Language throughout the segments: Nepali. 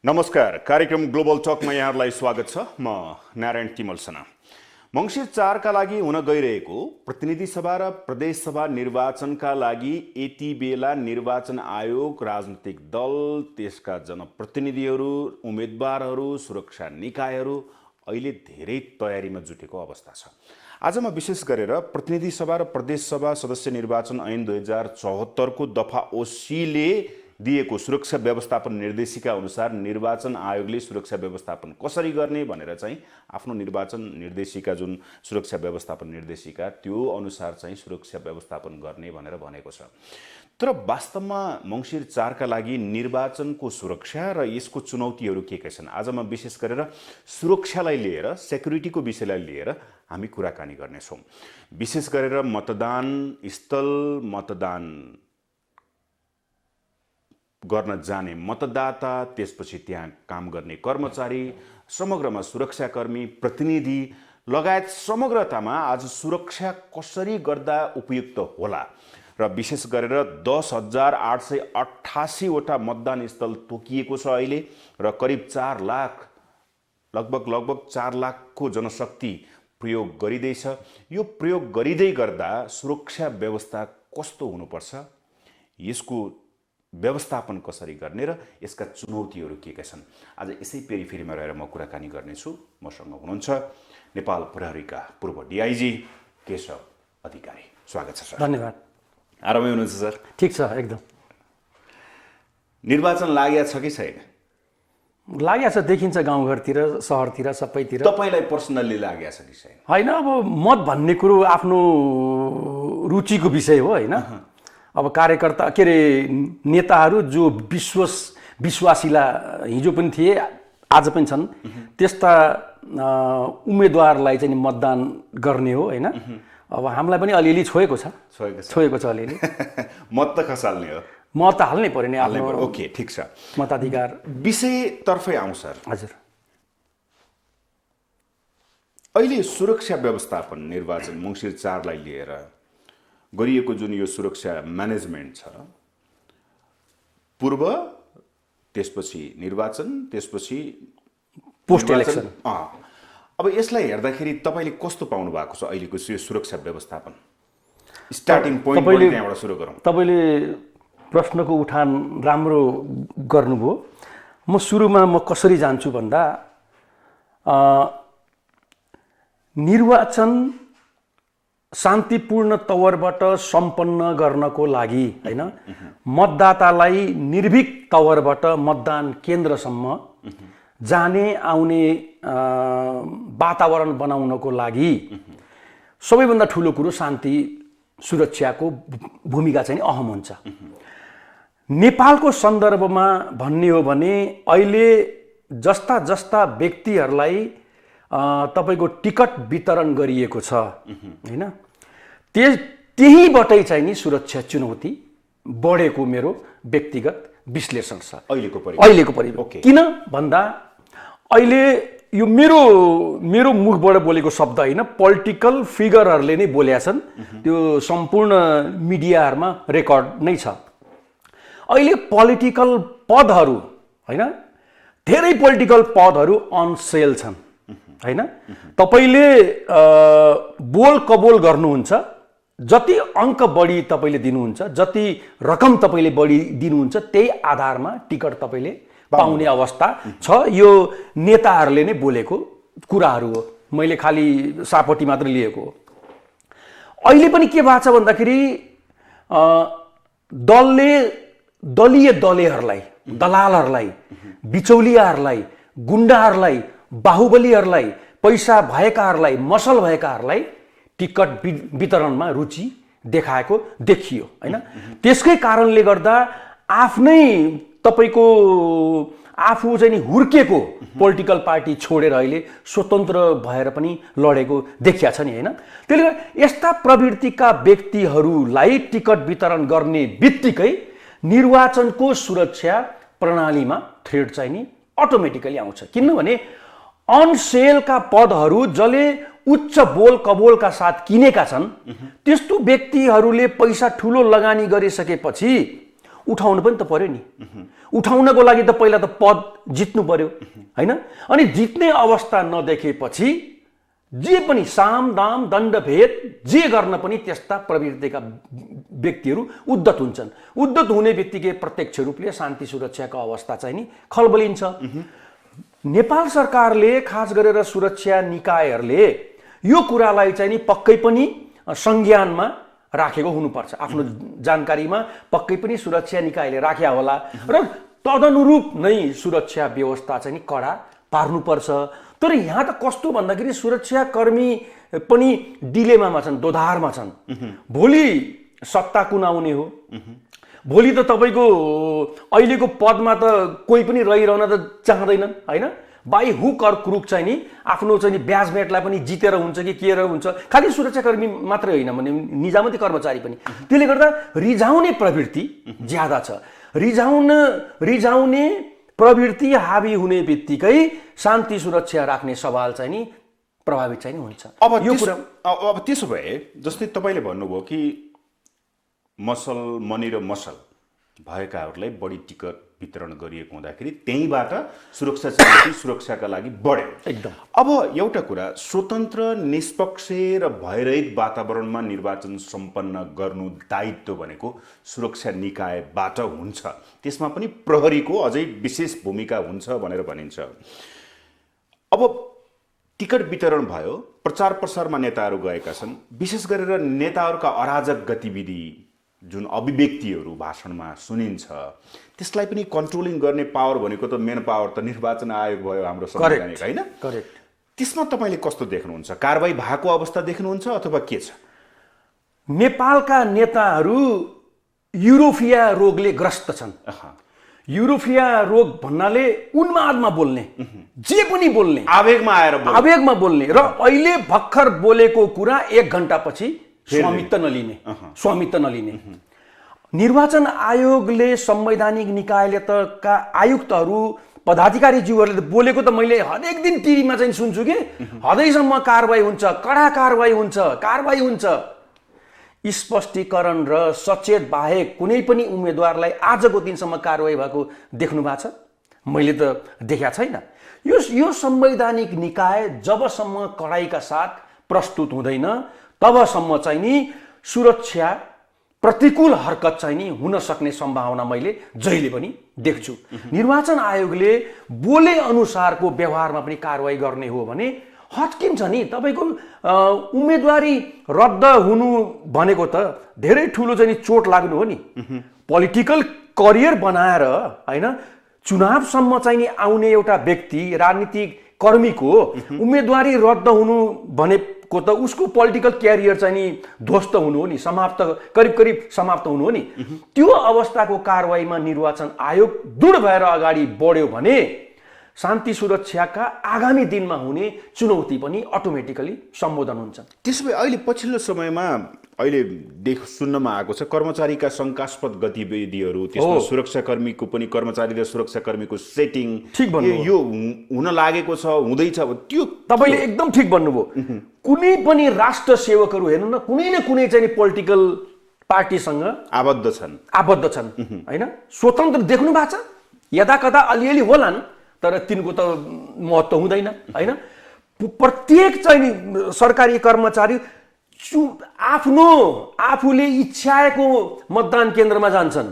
नमस्कार, कार्यक्रम ग्लोबल टकमा यहाँहरूलाई स्वागत छ। म नारायण तिमलसना। मङ्सिर 4 का लागि हुन गइरहेको प्रतिनिधि सभा र प्रदेश सभा निर्वाचनका लागि यति बेला निर्वाचन आयोग, राजनीतिक दल, त्यसका जनप्रतिनिधिहरू, उम्मेदवारहरू, सुरक्षा निकायहरू अहिले धेरै तयारीमा जुटेको अवस्था छ। आज म विशेष गरेर प्रतिनिधि सभा र प्रदेश सभा सदस्य निर्वाचन ऐन 2074 को दफा ओसीले दिएको सुरक्षा व्यवस्थापन निर्देशिका अनुसार निर्वाचन आयोगले सुरक्षा व्यवस्थापन कसरी गर्ने भनेर चाहिँ आफ्नो निर्वाचन निर्देशिका, जुन सुरक्षा व्यवस्थापन निर्देशिका, त्यो अनुसार चाहिँ सुरक्षा व्यवस्थापन गर्ने भनेर भनेको छ। तर वास्तवमा मङ्सिर 4 का लागि निर्वाचनको सुरक्षा र यसको चुनौतीहरू के छन्, आज म विशेष गरेर सुरक्षालाई लिएर, सेक्युरिटीको विषयलाई लिएर हामी कुराकानी गर्नेछौँ। विशेष गरेर मतदान स्थल, मतदान गर्न जाने मतदाता, त्यसपछि त्यहाँ काम गर्ने कर्मचारी, समग्रमा सुरक्षाकर्मी, प्रतिनिधि लगायत समग्रतामा आज सुरक्षा कसरी गर्दा उपयुक्त होला र विशेष गरेर 10,888 वटा मतदान स्थल तोकिएको छ अहिले र करिब 4 लाख, लगभग 4 लाखको जनशक्ति प्रयोग गरिँदैछ। यो प्रयोग गरिँदै गर्दा सुरक्षा व्यवस्था कस्तो हुनुपर्छ, यसको व्यवस्थापन कसरी गर्ने र यसका चुनौतीहरू के छन्, आज यसै पेरिफेरीमा रहेर म कुराकानी गर्नेछु। मसँग हुनुहुन्छ नेपाल प्रहरीका पूर्व डिआइजी केशव अधिकारी। स्वागत छ सर। धन्यवाद। आरामै हुनुहुन्छ सर? ठिक छ, एकदम। निर्वाचन लागेको छ कि छैन? लागेको छ, देखिन्छ गाउँघरतिर, सहरतिर, सबैतिर। तपाईलाई पर्सनल्ली लागेको छ कि छैन? होइन, अब मत भन्ने कुरो आफ्नो रुचिको विषय हो, होइन। अब कार्यकर्ता के अरे नेताहरू जो विश्वासिला हिजो पनि थिए, आज पनि छन्, त्यस्ता उम्मेदवारलाई चाहिँ मतदान गर्ने हो, होइन। अब हामीलाई पनि अलिअलि छोएको छ अलिअलि। मत त खसाल्ने हो? मत त हाल्नै पर्यो नि, हाल्नै पर्यो। ओके, ठिक छ। मताधिकार विषयतर्फै आउँ सर। हजुर। अहिले सुरक्षा व्यवस्थापन निर्वाचन मङ्सिर 4 लाई लिएर गरिएको जुन यो सुरक्षा म्यानेजमेन्ट छ, पूर्व, त्यसपछि निर्वाचन, त्यसपछि पोस्ट इलेक्सन, अब यसलाई हेर्दाखेरि तपाईँले कस्तो पाउनु भएको छ अहिलेको सुरक्षा व्यवस्थापन? स्टार्टिङ पोइन्ट त्यहाँबाट सुरु गरौँ। तपाईँले प्रश्नको उठान राम्रो गर्नुभयो। म सुरुमा कसरी जान्छु भन्दा, निर्वाचन शान्तिपूर्ण तवरबाट सम्पन्न गर्नको लागि, होइन, मतदातालाई निर्भीक तवरबाट मतदान केन्द्रसम्म जाने आउने वातावरण बनाउनको लागि सबैभन्दा ठुलो कुरो शान्ति सुरक्षाको भूमिका चाहिँ अहम हुन्छ। नेपालको सन्दर्भमा भन्ने हो भने अहिले जस्ता जस्ता व्यक्तिहरूलाई तपाईको टिकट वितरण गरिएको छ, होइन, त्यहीबाटै चाहिँ नि सुरक्षा चुनौती बढेको मेरो व्यक्तिगत विश्लेषण छ अहिलेको परिवेश। किन भन्दा अहिले यो मेरो मुखबाट बोलेको शब्द होइन, पोलिटिकल फिगरहरूले नै बोलेका छन्, त्यो सम्पूर्ण मिडियाहरूमा रेकर्ड नै छ। अहिले पोलिटिकल पदहरू, होइन, धेरै पोलिटिकल पदहरू अन सेल छन्, होइन। तपाईले बोल कबोल गर्नुहुन्छ, जति अङ्क बढी तपाईँले दिनुहुन्छ, जति रकम तपाईँले बढी दिनुहुन्छ, त्यही आधारमा टिकट तपाईँले पाउने अवस्था छ। यो नेताहरूले नै बोलेको कुराहरू हो, मैले खालि सापटी मात्र लिएको हो। अहिले पनि के भएको छ भन्दाखेरि दलीय दलेहरूलाई, दलालहरूलाई, बिचौलियाहरूलाई, गुण्डाहरूलाई, बाहुबलीहरूलाई, पैसा भएकाहरूलाई, मसल भएकाहरूलाई टिकट वितरणमा रुचि देखाएको देखियो, होइन। त्यसकै कारणले गर्दा आफ्नै तपाईँको आफू चाहिँ नि हुर्केको पोलिटिकल पार्टी छोडेर अहिले स्वतन्त्र भएर पनि लडेको देखिया छ नि, होइन। त्यसले गर्दा यस्ता प्रवृत्तिका व्यक्तिहरूलाई टिकट वितरण गर्ने बित्तिकै निर्वाचनको सुरक्षा प्रणालीमा थ्रेड चाहिँ नि अटोमेटिकली आउँछ। किनभने अन सेलका पदहरू जसले उच्च बोल कबोलका साथ किनेका छन्, त्यस्तो व्यक्तिहरूले पैसा ठुलो लगानी गरिसकेपछि उठाउनु पनि त पर्यो नि। उठाउनको लागि त पहिला त पद जित्नु पर्यो हैन। अनि जित्ने अवस्था नदेखेपछि जे पनि साम दाम दण्ड भेद जे गर्न पनि त्यस्ता प्रवृत्तिका व्यक्तिहरू उद्धत हुन्छन्। उद्धत हुने बित्तिकै प्रत्यक्ष रूपले शान्ति सुरक्षाको अवस्था चाहिँ नि खलबलिन्छ। नेपाल सरकारले खास गरेर सुरक्षा निकायहरूले यो कुरालाई चाहिँ नि पक्कै पनि संज्ञानमा राखेको हुनुपर्छ, आफ्नो जानकारीमा पक्कै पनि सुरक्षा निकायले राख्या होला र तदनुरूप नै सुरक्षा व्यवस्था चाहिँ नि कडा पार्नुपर्छ। तर यहाँ त कस्तो भन्दाखेरि सुरक्षाकर्मी पनि डिलेमामा छन्, दोधारमा छन्। भोलि सत्ता कुनाउने हो, भोलि त तपाईँको अहिलेको पदमा त कोही पनि रहिरहन त चाहँदैनन् हैन। बाई हुक अर क्रुक चाहिँ नि आफ्नो चाहिँ नि ब्याजमेटलाई पनि जितेर हुन्छ कि के हुन्छ, खालि सुरक्षाकर्मी मात्रै होइन भने निजामती कर्मचारी पनि। त्यसले गर्दा रिझाउने प्रवृत्ति ज्यादा छ। रिझाउने प्रवृत्ति हावी हुने बित्तिकै शान्ति सुरक्षा राख्ने सवाल चाहिँ नि प्रभावित चाहिँ हुन्छ। अब त्यसो भए जस्तै तपाईँले भन्नुभयो कि मसल मनी र मसल भएकाहरूलाई बढी टिकट वितरण गरिएको हुँदाखेरि त्यहीँबाट सुरक्षा समिति सुरक्षाका लागि बढ्यो एकदम। अब एउटा कुरा, स्वतन्त्र निष्पक्ष र भयरहित वातावरणमा निर्वाचन सम्पन्न गर्नु दायित्व भनेको सुरक्षा निकायबाट हुन्छ, त्यसमा पनि प्रहरीको अझै विशेष भूमिका हुन्छ भनेर भनिन्छ। अब टिकट वितरण भयो, प्रचार प्रसारमा नेताहरू गएका छन्, विशेष गरेर नेताहरूका अराजक गतिविधि जुन अभिव्यक्तिहरू भाषणमा सुनिन्छ त्यसलाई पनि कन्ट्रोलिङ गर्ने पावर भनेको त मेन पावर त निर्वाचन आयोग भयो हाम्रो संवैधानिक हैन। करेक्ट। त्यसमा तपाईँले कस्तो देख्नुहुन्छ? कारबाही भएको अवस्था देख्नुहुन्छ अथवा के छ? नेपालका नेताहरू युरोपिया रोगले ग्रस्त छन्। युरोपिया रोग भन्नाले उन्मादमा बोल्ने, जे पनि बोल्ने, आवेगमा बोल्ने र अहिले भर्खर बोलेको कुरा 1 घण्टापछि स्वामित्व नलिने। निर्वाचन आयोगले, संवैधानिक निकायले त का आयुक्तहरू पदाधिकारीज्यूहरूले बोलेको त मैले हरेक दिन टिभीमा चाहिँ सुन्छु कि हदैसम्म कारबाही हुन्छ, कडा कारबाही हुन्छ। स्पष्टीकरण र सचेत बाहेक कुनै पनि उम्मेदवारलाई आजको दिनसम्म कारबाही भएको देख्नु भएको छ? मैले त देखेको छैन। यो संवैधानिक निकाय जबसम्म कडाइका साथ प्रस्तुत हुँदैन तबसम्म चाहिँ नि सुरक्षा प्रतिकूल हरकत चाहिँ नि हुन सक्ने सम्भावना मैले जहिले पनि देख्छु। निर्वाचन आयोगले बोले अनुसारको व्यवहारमा पनि कारबाही गर्ने हो भने हत्किन्छ नि। तपाईँको उम्मेदवारी रद्द हुनु भनेको त धेरै ठुलो चाहिँ चोट लाग्नु हो नि। पोलिटिकल करियर बनाएर हैन चुनावसम्म चाहिँ नि आउने एउटा व्यक्ति, राजनीतिक कर्मीको उम्मेदवारी रद्द हुनु भनेको त उसको पोलिटिकल क्यारियर चाहिँ नि ध्वस्त हुनु हो नि, करिब समाप्त हुनु हो नि। त्यो अवस्थाको कारबाहीमा निर्वाचन आयोग दृढ भएर अगाडि बढ्यो भने शान्ति सुरक्षाका आगामी दिनमा हुने चुनौती पनि अटोमेटिकली सम्बोधन हुन्छ। त्यसो भए अहिले पछिल्लो समयमा अहिले सुन्नमा आएको छ कर्मचारीका शङ्कास्पद गतिविधिहरू, त्यसमा सुरक्षाकर्मीको पनि, कर्मचारी र सुरक्षाकर्मीको सेटिङ यो हुन लागेको छ, हुँदैछ। त्यो तपाईँले एकदम ठिक भन्नुभयो। कुनै पनि राष्ट्र सेवकहरू हेर्नु न कुनै चाहिँ पोलिटिकल पार्टीसँग आबद्ध छन् हैन। स्वतन्त्र देख्नु भएको छ? यदा कदा अलिअलि होलान् तर तिनको त महत्त्व हुँदैन हैन। प्रत्येक चाहिँ सरकारी कर्मचारी आफूले इच्छाएको मतदान केन्द्रमा जान्छन्,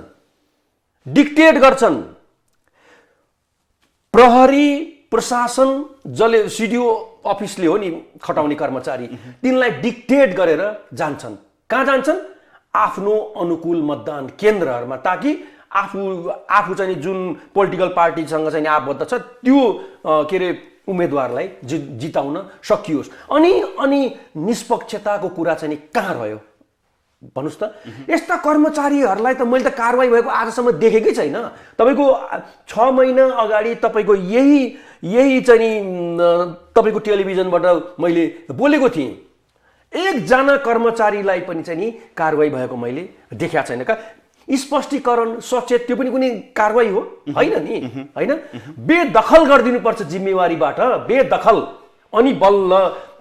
डिक्टेट गर्छन्। प्रहरी प्रशासन जसले सिडिओ अफिसले हो नि खटाउने कर्मचारी, तिनलाई डिक्टेट गरेर जान्छन्। कहाँ जान्छन्? आफ्नो अनुकूल मतदान केन्द्रहरूमा, ताकि आफू चाहिँ जुन पोलिटिकल पार्टीसँग चाहिँ आबद्ध छ त्यो के अरे उम्मेदवारलाई जिताउन सकियोस्। अनि निष्पक्षताको कुरा चाहिँ नि कहाँ रह्यो भन्नुहोस् त? यस्ता कर्मचारीहरूलाई त मैले त कारबाही भएको आजसम्म देखेकै छैन। तपाईँको 6 महिना अगाडि तपाईँको यही चाहिँ नि तपाईँको टेलिभिजनबाट मैले बोलेको थिएँ। एकजना कर्मचारीलाई पनि चाहिँ नि कारबाही भएको मैले देखेको छैन। स्पष्टीकरण, सचेत, त्यो पनि कुनै कारबाही हो होइन नि होइन। बेदखल गरिदिनुपर्छ जिम्मेवारीबाट, बेदखल, अनि बल्ल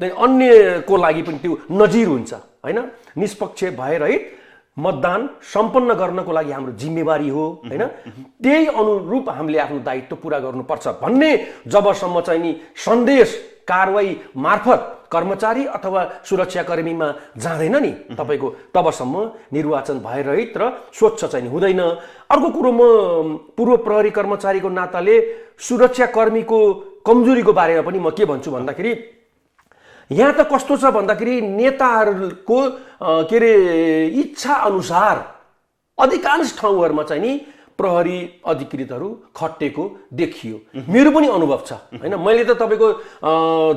अन्यको लागि पनि त्यो नजिर हुन्छ होइन। निष्पक्ष भयरहित मतदान सम्पन्न गर्नको लागि हाम्रो जिम्मेवारी हो हैन, त्यही अनुरूप हामीले आफ्नो दायित्व पुरा गर्नुपर्छ भन्ने जबसम्म चाहिँ नि सन्देश कारवाही मार्फत कर्मचारी अथवा सुरक्षाकर्मीमा जाँदैन नि तपाईको, तबसम्म निर्वाचन भयरहित र स्वच्छ चाहिँ हुँदैन। अर्को कुरो, म पूर्व प्रहरी कर्मचारीको नाताले सुरक्षाकर्मीको कमजोरीको बारेमा पनि म के भन्छु भन्दाखेरि, यहाँ त कस्तो छ भन्दाखेरि नेताहरूको के अरे इच्छा अनुसार अधिकांश ठाउँहरूमा चाहिँ नि प्रहरी अधिकृतहरू खटेको देखियो। मेरो पनि अनुभव छ हैन। मैले त तपाईको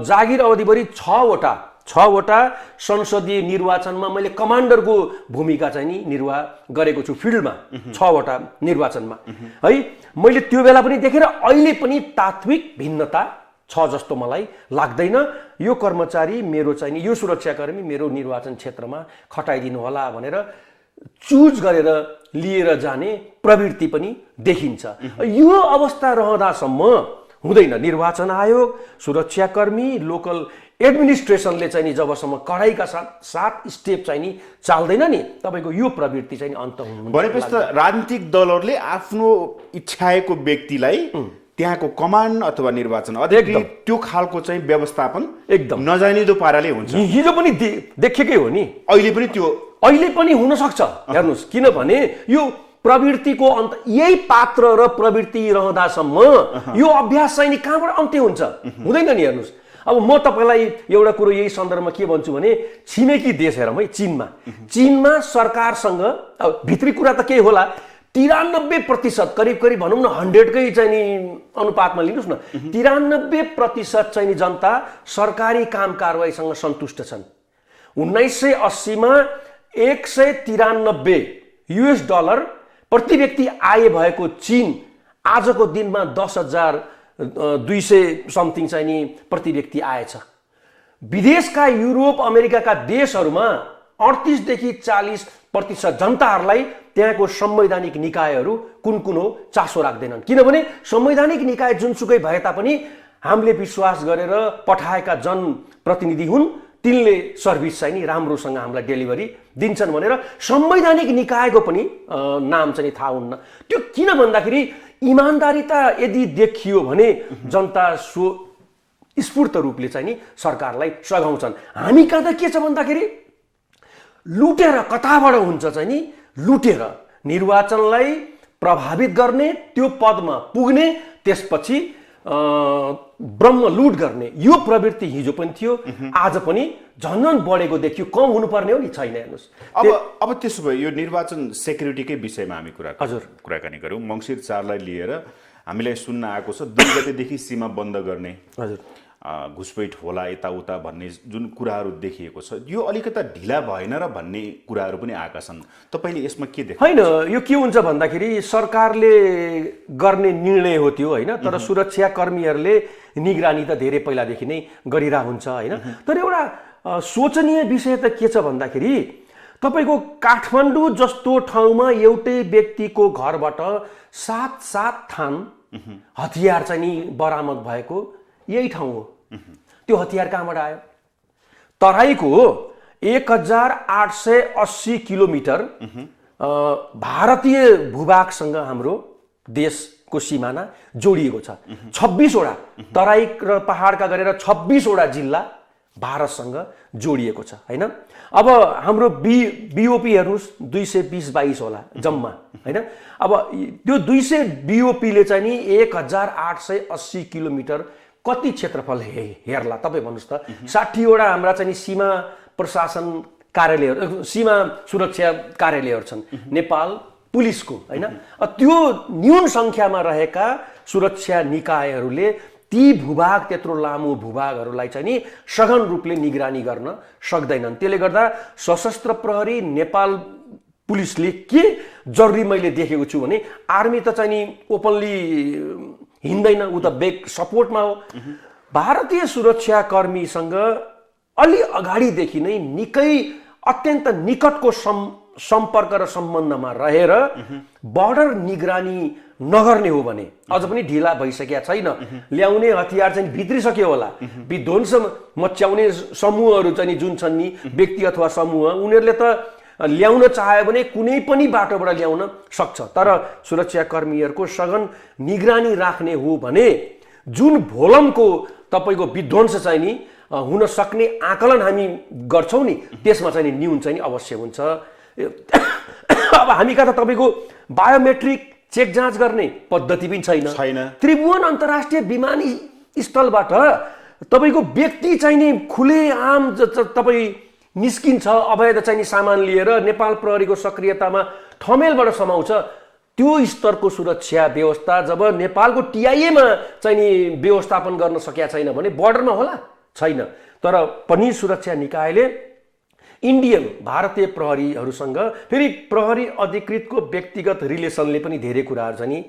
जागिर अवधिभरि 6वटा संसदीय निर्वाचनमा मैले कमान्डरको भूमिका चाहिँ नि निर्वाह गरेको छु फिल्डमा, 6वटा निर्वाचनमा है। मैले त्यो बेला पनि देखेर अहिले पनि तात्विक भिन्नता छ जस्तो मलाई लाग्दैन। यो कर्मचारी मेरो चाहिँ नि, यो सुरक्षाकर्मी मेरो निर्वाचन क्षेत्रमा खटाइदिनु होला भनेर चुज गरेर लिएर जाने प्रवृत्ति पनि देखिन्छ। यो अवस्था रहँदासम्म हुँदैन। निर्वाचन आयोग, सुरक्षाकर्मी, लोकल एडमिनिस्ट्रेसनले चाहिँ नि जबसम्म कडाइका साथ स्टेप चाहिँ नि चाल्दैन नि, तपाईको यो प्रवृत्ति चाहिँ अन्त हुनु भनेपछि त राजनीतिक दलहरूले आफ्नो इच्छाएको व्यक्तिलाई त्यहाँको कमान्ड अथवा निर्वाचन अधिकृत त्यो खालको चाहिँ व्यवस्थापन एकदम नजानिदो पाराले हुन्छ। हिजो पनि देखेकै हो नि, अहिले पनि हुन सक्छ। हेर्नुस्, किनभने यो प्रवृत्तिको अन्त यही पात्र र प्रवृत्ति रहँदासम्म यो अभ्यास चाहिँ नि कहाँबाट अन्त्य हुन्छ? हुँदैन नि। हेर्नुस्, अब म तपाईलाई एउटा कुरो यही सन्दर्भमा के भन्छु भने, छिमेकी देश हेरौँ है, चीनमा सरकारसँग अब भित्री कुरा त के होला, 93% करिब भनौँ न 100कै चाहिँ नि अनुपातमा लिनुहोस् न, 93% चाहिँ नि जनता सरकारी काम कारवाहीसँग सन्तुष्ट छन्। 1980 मा $193 प्रति व्यक्ति आय भएको चीन आजको दिनमा 10,200 समथिङ चाहिँ नि प्रति व्यक्ति आय छ। विदेशका युरोप अमेरिकाका देशहरूमा 38 देखि 40% जनताहरूलाई त्यहाँको संवैधानिक निकायहरू कुन हो चासो राख्दैनन्। किनभने संवैधानिक निकाय जुनसुकै भए तापनि हामीले विश्वास गरेर पठाएका जनप्रतिनिधि हुन्, तिनले सर्भिस चाहिँ नि राम्रोसँग हामीलाई डेलिभरी दिन्छन् भनेर संवैधानिक निकायको पनि नाम चाहिँ थाहा हुन्न। त्यो किन भन्दाखेरि इमान्दारिता यदि देखियो भने जनता स्फूर्त रूपले चाहिँ नि सरकारलाई सघाउँछन्। हामी कहाँ त के छ भन्दाखेरि लुटेर, कताबाट हुन्छ चाहिँ नि लुटेर निर्वाचनलाई प्रभावित गर्ने, त्यो पदमा पुग्ने, त्यसपछि ब्रह्मलुट गर्ने यो प्रवृत्ति हिजो पनि थियो, आज पनि झन् बढेको देखियो। कम हुनुपर्ने हो नि, छैन। हेर्नुहोस्, अब त्यसो भए यो निर्वाचन सेक्युरिटीकै विषयमा हामी कुराकानी गरौँ। मङ्सिर 4लाई लिएर हामीलाई सुन्न आएको छ 2 गतेदेखि सीमा बन्द गर्ने, घुसपैठ होला यताउता भन्ने जुन कुराहरू देखिएको छ, यो अलिकता ढिला भएन र भन्ने कुराहरू पनि आएका छन्। तपाईँले यसमा के देख्नु? होइन, यो के हुन्छ भन्दाखेरि सरकारले गर्ने निर्णय हो त्यो होइन, तर सुरक्षाकर्मीहरूले निगरानी त धेरै पहिलादेखि नै गरिरहेको हुन्छ होइन। तर एउटा सोचनीय विषय त के छ भन्दाखेरि, तपाईँको काठमाडौँ जस्तो ठाउँमा एउटै व्यक्तिको घरबाट 7 थान हतियार चाहिँ नि बरामद भएको यही ठाउँ हो। त्यो हतियार कहाँबाट आयो? तराईको 1880 किलोमिटर भारतीय भूभागसँग हाम्रो देशको सिमाना जोडिएको छ। 26वटा तराई र पहाडका गरेर 26वटा जिल्ला भारतसँग जोडिएको छ होइन। अब हाम्रो बीओपी हेर्नुहोस् 220-22 होला जम्मा होइन। अब त्यो 200 बीओपीले चाहिँ नि 1880 किलोमिटर कति क्षेत्रफल हेर्ला तपाईँ भन्नुहोस् त। 60वटा हाम्रा चाहिँ सीमा प्रशासन कार्यालयहरू, सीमा सुरक्षा कार्यालयहरू छन् नेपाल पुलिसको होइन। त्यो न्यून सङ्ख्यामा रहेका सुरक्षा निकायहरूले ती भूभाग, त्यत्रो लामो भूभागहरूलाई चाहिँ नि सघन रूपले निगरानी गर्न सक्दैनन्। त्यसले गर्दा सशस्त्र प्रहरी नेपाल पुलिसले के जरुरी मैले देखेको छु भने, आर्मी त चाहिँ नि ओपनली हिँड्दैन, ऊ त बेक सपोर्टमा हो। भारतीय सुरक्षाकर्मीसँग अलि अगाडिदेखि नै निकै अत्यन्त निकटको सम्पर्क र सम्बन्धमा रहेर बर्डर निगरानी नगर्ने हो भने, अझ पनि ढिला भइसकेका छैन, ल्याउने हतियार चाहिँ भित्रिसक्यो होला, विध्वंस मच्याउने समूहहरू चाहिँ जुन छन् नि व्यक्ति अथवा समूह, उनीहरूले त ल्याउन चाह्यो भने कुनै पनि बाटोबाट ल्याउन सक्छ। तर सुरक्षाकर्मीहरूको सघन निगरानी राख्ने हो भने जुन भोलमको तपाईँको विध्वंस चाहिँ नि हुन सक्ने आकलन हामी गर्छौँ नि, त्यसमा चाहिँ नि न्यून चाहिँ नि अवश्य हुन्छ। अब हामी कहाँ त तपाईँको बायोमेट्रिक चेक जाँच गर्ने पद्धति पनि छैन। त्रिभुवन अन्तर्राष्ट्रिय विमानस्थलबाट तपाईँको व्यक्ति चाहिँ नि खुलेआम तपाईँ निस्किन्छ अवैध चाहिँ नि सामान लिएर नेपाल प्रहरीको सक्रियतामा ठमेलबाट समाउँछ। त्यो स्तरको सुरक्षा व्यवस्था जब नेपालको टिआइएमा चाहिँ नि व्यवस्थापन गर्न सकेका छैन भने बोर्डरमा होला, छैन। तर पनि सुरक्षा निकायले इन्डियन भारतीय प्रहरीहरूसँग फेरि प्रहरी अधिकृतको व्यक्तिगत रिलेसनले पनि धेरै कुराहरू चाहिँ नि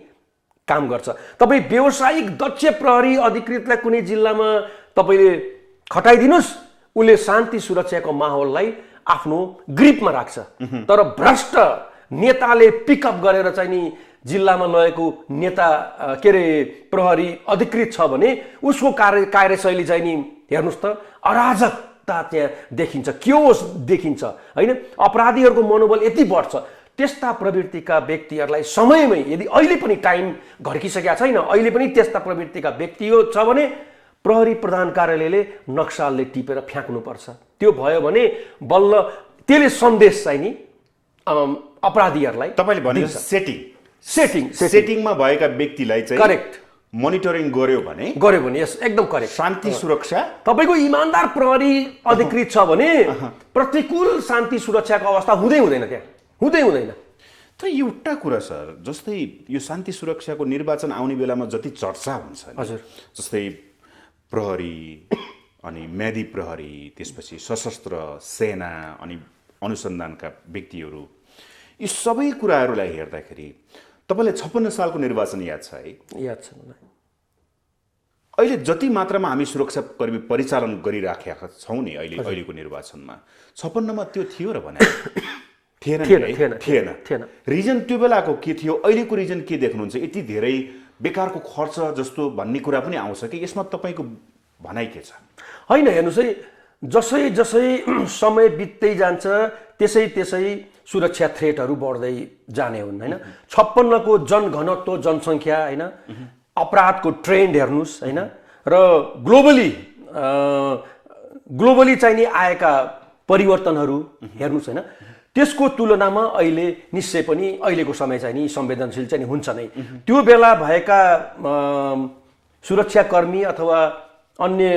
काम गर्छ। तपाईँ व्यावसायिक दक्ष प्रहरी अधिकृतलाई कुनै जिल्लामा तपाईँले खटाइदिनुहोस्, उसले शान्ति सुरक्षाको माहौललाई आफ्नो ग्रिपमा राख्छ। तर भ्रष्ट नेताले पिकअप गरेर चाहिँ नि जिल्लामा लगेको नेता के अरे प्रहरी अधिकृत छ भने उसको कार्यशैली चाहिँ नि हेर्नुहोस् त अराजकता त्यहाँ देखिन्छ, क्योस देखिन्छ होइन। अपराधीहरूको मनोबल यति बढ्छ। त्यस्ता प्रवृत्तिका व्यक्तिहरूलाई समयमै यदि अहिले पनि टाइम घर्किसकेका छैन, अहिले पनि त्यस्ता प्रवृत्तिका व्यक्ति छ भने प्रहरी प्रधान कार्यालयले नक्सालले टिपेर फ्याँक्नुपर्छ। त्यो भयो भने बल्ल त्यसले सन्देश चाहिँ नि अपराधीहरूलाई तपाईले भने सेटिङमा भएका व्यक्तिलाई चाहिँ करेक्ट मोनिटरिङ गर्यो भने यस एकदम करेक्ट। शान्ति सुरक्षा तपाईको इमानदार प्रहरी अधिकृत छ भने प्रतिकूल शान्ति सुरक्षाको अवस्था हुँदैन, त्यहाँ हुँदैन। त एउटा कुरा सर, जस्तै यो शान्ति सुरक्षाको निर्वाचन आउने बेलामा जति चर्चा हुन्छ हजुर, जस्तै प्रहरी अनि म्यादी प्रहरी, त्यसपछि सशस्त्र सेना अनि अनुसन्धानका व्यक्तिहरू, यी सबै कुराहरूलाई हेर्दाखेरि तपाईँलाई 56 सालको निर्वाचन याद छ है? याद छ मलाई। अहिले जति मात्रामा हामी सुरक्षाकर्मी परिचालन गरिराखेका छौँ नि अहिलेको निर्वाचनमा, 56 मा त्यो थियो र भने थिएन। रिजन त्यो बेलाको के थियो, अहिलेको रिजन के देख्नुहुन्छ? यति धेरै बेकारको खर्च जस्तो भन्ने कुरा पनि आउँछ कि यसमा तपाईँको भनाइ के छ? होइन, हेर्नुहोस् है, जसै जसै समय बित्दै जान्छ त्यसै सुरक्षा थ्रेटहरू बढ्दै जाने हुन् होइन। 56 को जनघनत्व जनसङ्ख्या होइन, अपराधको ट्रेन्ड हेर्नुहोस् होइन, र ग्लोबली चाहिँ नि आएका परिवर्तनहरू हेर्नुहोस् होइन, त्यसको तुलनामा अहिले निश्चय पनि अहिलेको समय चाहिँ नि संवेदनशील चाहिँ हुन्छ नै। त्यो बेला भएका सुरक्षाकर्मी अथवा अन्य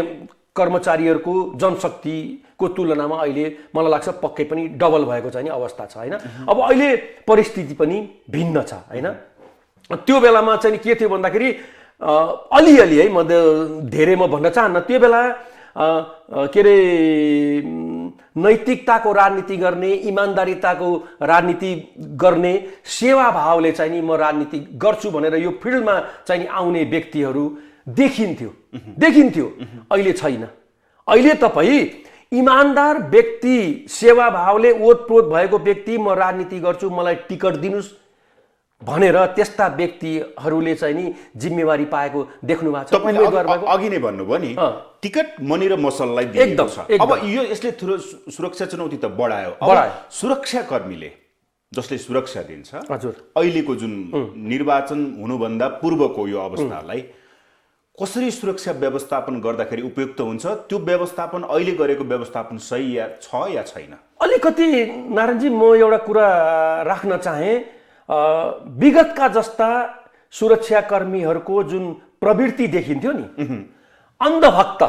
कर्मचारीहरूको जनशक्तिको तुलनामा अहिले मलाई लाग्छ पक्कै पनि डबल भएको चाहिँ नि अवस्था छ होइन। अब अहिले परिस्थिति पनि भिन्न छ होइन। त्यो बेलामा चाहिँ के थियो भन्दाखेरि अलिअलि है, म धेरै म भन्न चाहन्न, त्यो बेला के अरे नैतिकताको राजनीति गर्ने, इमान्दारिताको राजनीति गर्ने, सेवाभावले चाहिँ नि म राजनीति गर्छु भनेर यो फिल्डमा चाहिँ नि आउने व्यक्तिहरू देखिन्थ्यो। अहिले छैन। अहिले तपाईँ इमान्दार व्यक्ति, सेवाभावले ओतप्रोत भएको व्यक्ति, म राजनीति गर्छु मलाई टिकट दिनुस् भनेर त्यस्ता व्यक्तिहरूले चाहिँ नि जिम्मेवारी पाएको देख्नु भएको छ। तपाईँले अघि नै भन्नुभयो नि, टिकट मनी र मसललाई दिएको छ। अब यसले सुरक्षा चुनौती त बढायो। सुरक्षाकर्मीले जसले सुरक्षा दिन्छ, हजुर, अहिलेको जुन निर्वाचन हुनुभन्दा पूर्वको यो अवस्थालाई कसरी सुरक्षा व्यवस्थापन गर्दाखेरि उपयुक्त हुन्छ? त्यो व्यवस्थापन अहिले गरेको व्यवस्थापन सही छ या छैन? अलिकति नारायणजी म एउटा कुरा राख्न चाहे। विगतका जस्ता सुरक्षाकर्मीहरूको जुन प्रवृत्ति देखिन्थ्यो नि, अन्धभक्त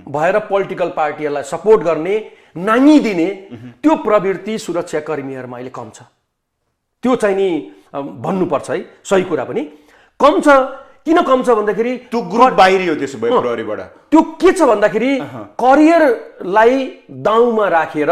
भएर पोलिटिकल पार्टीहरूलाई सपोर्ट गर्ने, नाङ्गिदिने, त्यो प्रवृत्ति सुरक्षाकर्मीहरूमा अहिले कम छ। त्यो चाहिँ नि भन्नुपर्छ है, सही कुरा पनि कम छ। किन कम छ भन्दाखेरि त्यो ग्रुप बाहिरियो त्यसो भए प्रहरीबाट। त्यो के छ भन्दाखेरि करियरलाई दाउमा राखेर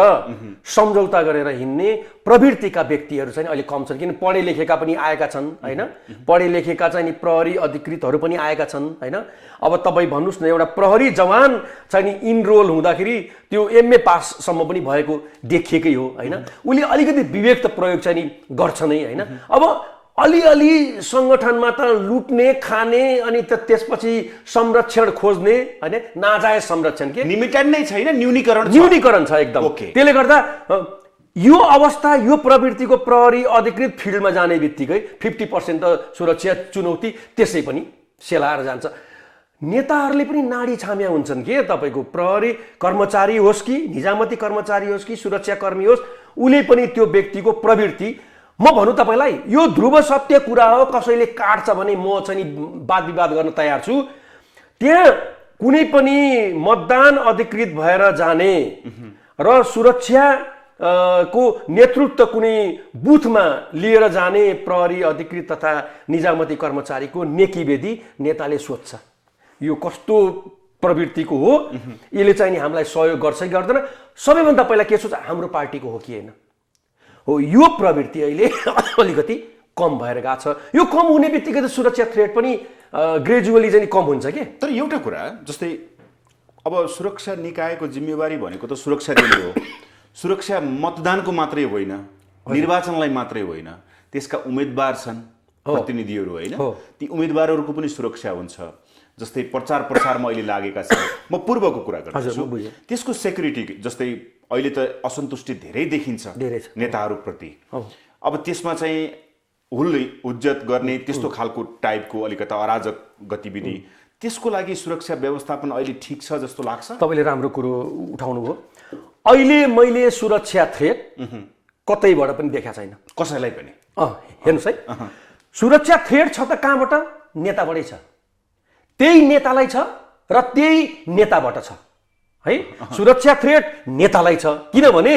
सम्झौता गरेर हिँड्ने प्रवृत्तिका व्यक्तिहरू चाहिँ अहिले कम छन्। किन पढे लेखेका पनि आएका छन् होइन, पढे लेखेका चाहिँ नि प्रहरी अधिकृतहरू पनि आएका छन् होइन। अब तपाईँ भन्नुहोस् न, एउटा प्रहरी जवान चाहिँ नि इनरोल हुँदाखेरि त्यो MA पाससम्म पनि भएको देखिएकै हो होइन। उसले अलिकति विवेक त प्रयोग चाहिँ नि गर्छ नै होइन। अब अलिअलि सङ्गठनमा त लुट्ने, खाने, अनि त्यसपछि संरक्षण खोज्ने होइन, नाजायज संरक्षण के लिमिटेड नै छैन, न्यूनीकरण छ एकदम। त्यसले गर्दा यो अवस्था, यो प्रवृत्तिको प्रहरी अधिकृत फिल्डमा जाने बित्तिकै 50% त सुरक्षा चुनौती त्यसै पनि सेलाएर जान्छ। नेताहरूले पनि नाडी छाम्या हुन्छन् के, तपाईँको प्रहरी कर्मचारी होस् कि निजामती कर्मचारी होस् कि सुरक्षाकर्मी होस्, उसले पनि त्यो व्यक्तिको प्रवृत्ति, म भनौँ तपाईँलाई यो ध्रुव सत्य कुरा हो, कसैले काट्छ भने म चाहिँ वाद विवाद गर्न तयार छु। त्यहाँ कुनै पनि मतदान अधिकृत भएर जाने र सुरक्षा को नेतृत्व कुनै बुथमा लिएर जाने प्रहरी अधिकृत तथा निजामती कर्मचारीको नेकीवेदी नेताले सोध्छ यो कस्तो प्रवृत्तिको हो, यसले चाहिँ नि हामीलाई सहयोग गर्छ कि गर्दैन। सबैभन्दा पहिला के सोच्छ, हाम्रो पार्टीको हो कि होइन हो। यो प्रवृत्ति अहिले अलिकति कम भएर गएको छ। यो कम हुने बित्तिकै त सुरक्षा थ्रेट पनि ग्रेजुअली चाहिँ कम हुन्छ के। तर एउटा कुरा जस्तै अब सुरक्षा निकायको जिम्मेवारी भनेको त सुरक्षा दिने हो। सुरक्षा मतदानको मात्रै होइन, निर्वाचनलाई मात्रै होइन, त्यसका उम्मेदवार छन्, प्रतिनिधिहरू होइन, ती उम्मेदवारहरूको पनि सुरक्षा हुन्छ। जस्तै प्रचार प्रसारमा अहिले लागेका छन्, म पूर्वको कुरा गर्छु, त्यसको सेक्युरिटी जस्तै अहिले त असन्तुष्टि धेरै देखिन्छ नेताहरूप्रति। अब त्यसमा चाहिँ हुज्जत गर्ने त्यस्तो खालको टाइपको अलिकता अराजक गतिविधि, त्यसको लागि सुरक्षा व्यवस्थापन अहिले ठिक छ जस्तो लाग्छ? तपाईँले राम्रो कुरो उठाउनु भयो। अहिले मैले सुरक्षा थ्रेट कतैबाट पनि देखा छैन, कसैलाई पनि। हेर्नुहोस् है, सुरक्षा थ्रेट छ त कहाँबाट? नेताबाटै छ, त्यही नेतालाई छ र त्यही नेताबाट छ है। सुरक्षा थ्रेट नेतालाई छ, किनभने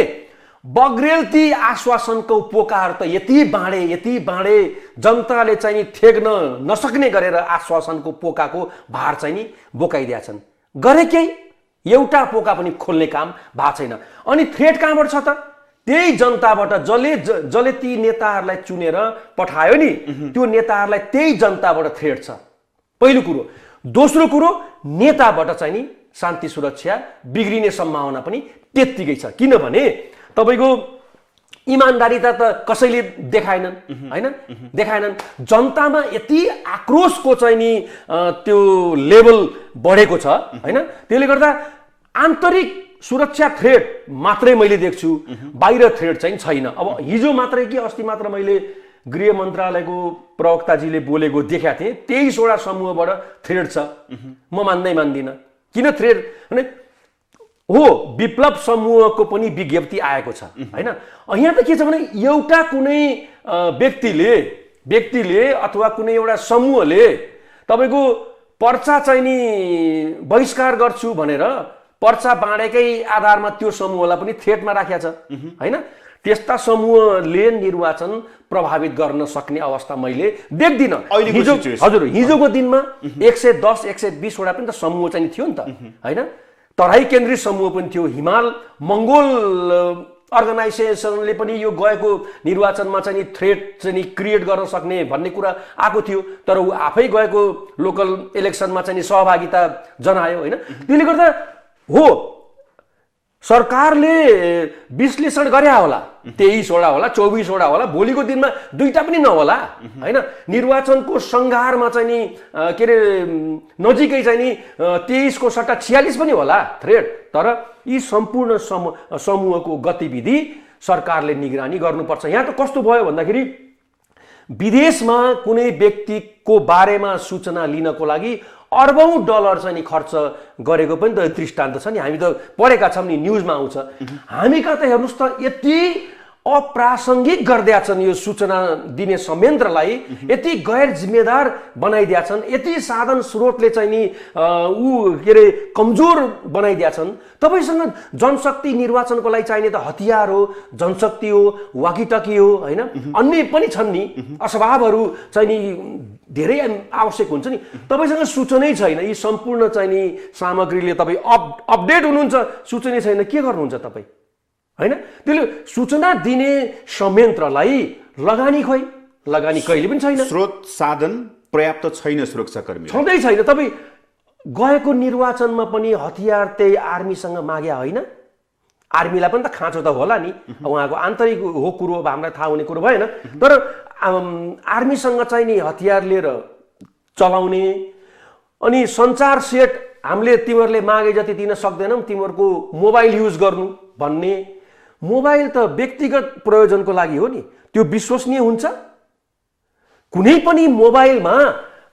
बग्रेलती आश्वासनको पोकाहरू त यति बाँडे जनताले चाहिँ थेग्न नसक्ने गरेर आश्वासनको पोकाको भार चाहिँ नि बोकाइदिएछन्। गरे केही एउटा पोका पनि खोल्ने काम भएको छैन। अनि थ्रेट कहाँबाट छ त? त्यही जनताबाट, जसले ती नेताहरूलाई चुनेर पठायो नि, त्यो नेताहरूलाई त्यही जनताबाट थ्रेट छ, पहिलो कुरो। दोस्रो कुरो, नेताबाट चाहिँ नि शान्ति सुरक्षा बिग्रिने सम्भावना पनि त्यत्तिकै छ, किनभने तपाईँको इमान्दारिता त कसैले देखाएनन् होइन, देखाएनन्। जनतामा यति आक्रोशको चाहिँ नि त्यो लेभल बढेको छ होइन, त्यसले गर्दा आन्तरिक सुरक्षा थ्रेट मात्रै मैले देख्छु, बाहिर थ्रेट चाहिँ छैन। अब हिजो मात्रै कि अस्ति मात्र मैले गृह मन्त्रालयको प्रवक्ताजीले बोलेको देखाएको थिएँ, 23वटा समूहबाट थ्रेट छ। म मान्दिनँ। किन थ्रेट भने हो, विप्लव समूहको पनि विज्ञप्ति आएको छ होइन। यहाँ त के छ भने एउटा कुनै व्यक्तिले अथवा कुनै एउटा समूहले तपाईँको पर्चा चाहिँ नि बहिष्कार गर्छु भनेर पर्चा बाँडेकै आधारमा त्यो समूहलाई पनि थ्रेटमा राखेको छ होइन। त्यस्ता समूहले निर्वाचन प्रभावित गर्न सक्ने अवस्था मैले देख्दिनँ। हजुर, हिजोको दिनमा 110 120वटा पनि त समूह चाहिँ थियो नि त होइन। तराई केन्द्रित समूह पनि थियो, हिमाल मङ्गोल अर्गनाइजेसनले पनि यो गएको निर्वाचनमा चाहिँ थ्रेट चाहिँ क्रिएट गर्न सक्ने भन्ने कुरा आएको थियो, तर ऊ आफै गएको लोकल इलेक्सनमा चाहिँ सहभागिता जनायो होइन। त्यसले गर्दा हो, सरकारले विश्लेषण गरे होला, 23वटा होला, 24वटा होला, भोलिको दिनमा 2टा पनि नहोला होइन। निर्वाचनको सङ्घारमा चाहिँ नि के अरे नजिकै चाहिँ नि 23 को सट्टा 46 पनि होला थ्रेट। तर यी सम्पूर्ण समूहको गतिविधि सरकारले निगरानी गर्नुपर्छ। यहाँ त कस्तो भयो भन्दाखेरि विदेशमा कुनै व्यक्तिको बारेमा सूचना लिनको लागि अर्बौं डलर चाहिँ नि खर्च गरेको पनि त दृष्टान्त छ नि, हामी त पढेका छौँ नि, न्युजमा आउँछ। हामी कहाँ त हेर्नुहोस् त यति अप्रासङ्गिक गरिदिएछन् यो सूचना दिने संयन्त्रलाई, यति गैर जिम्मेदार बनाइदिएछन्, यति साधन स्रोतले चाहिँ नि के अरे कमजोर बनाइदिएछन्। तपाईँसँग जनशक्ति निर्वाचनको लागि चाहिने त हतियार हो, जनशक्ति हो, वाकिटकी हो होइन, अन्य पनि छन् नि, असभावहरू चाहिँ नि धेरै आवश्यक हुन्छ नि। तपाईँसँग सूचनै छैन, यी सम्पूर्ण चाहिँ नि सामग्रीले तपाईँ अपडेट हुनुहुन्छ, सूचनै छैन, के गर्नुहुन्छ तपाईँ होइन। त्यसले सूचना दिने संयन्त्रलाई लगानी कहिले पनि छैन, स्रोत साधन पर्याप्त छैन, सुरक्षाकर्मी छँदै छैन। तपाईँ गएको निर्वाचनमा पनि हतियार त्यही आर्मीसँग माग्या होइन, आर्मीलाई पनि त खाँचो त होला नि, उहाँको आन्तरिक हो कुरो, अब हामीलाई थाहा हुने कुरो भएन। तर आर्मीसँग चाहिँ नि हतियार लिएर चलाउने अनि सञ्चार सेट हामीले तिमीहरूले मागे जति दिन सक्दैनौँ, तिमीहरूको मोबाइल युज गर्नु भन्ने, मोबाइल त व्यक्तिगत प्रयोजनको लागि हो नि, त्यो विश्वसनीय हुन्छ? कुनै पनि मोबाइलमा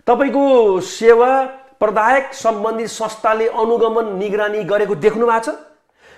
तपाईँको सेवा प्रदायक सम्बन्धित संस्थाले अनुगमन निगरानी गरेको देख्नु भएको छ?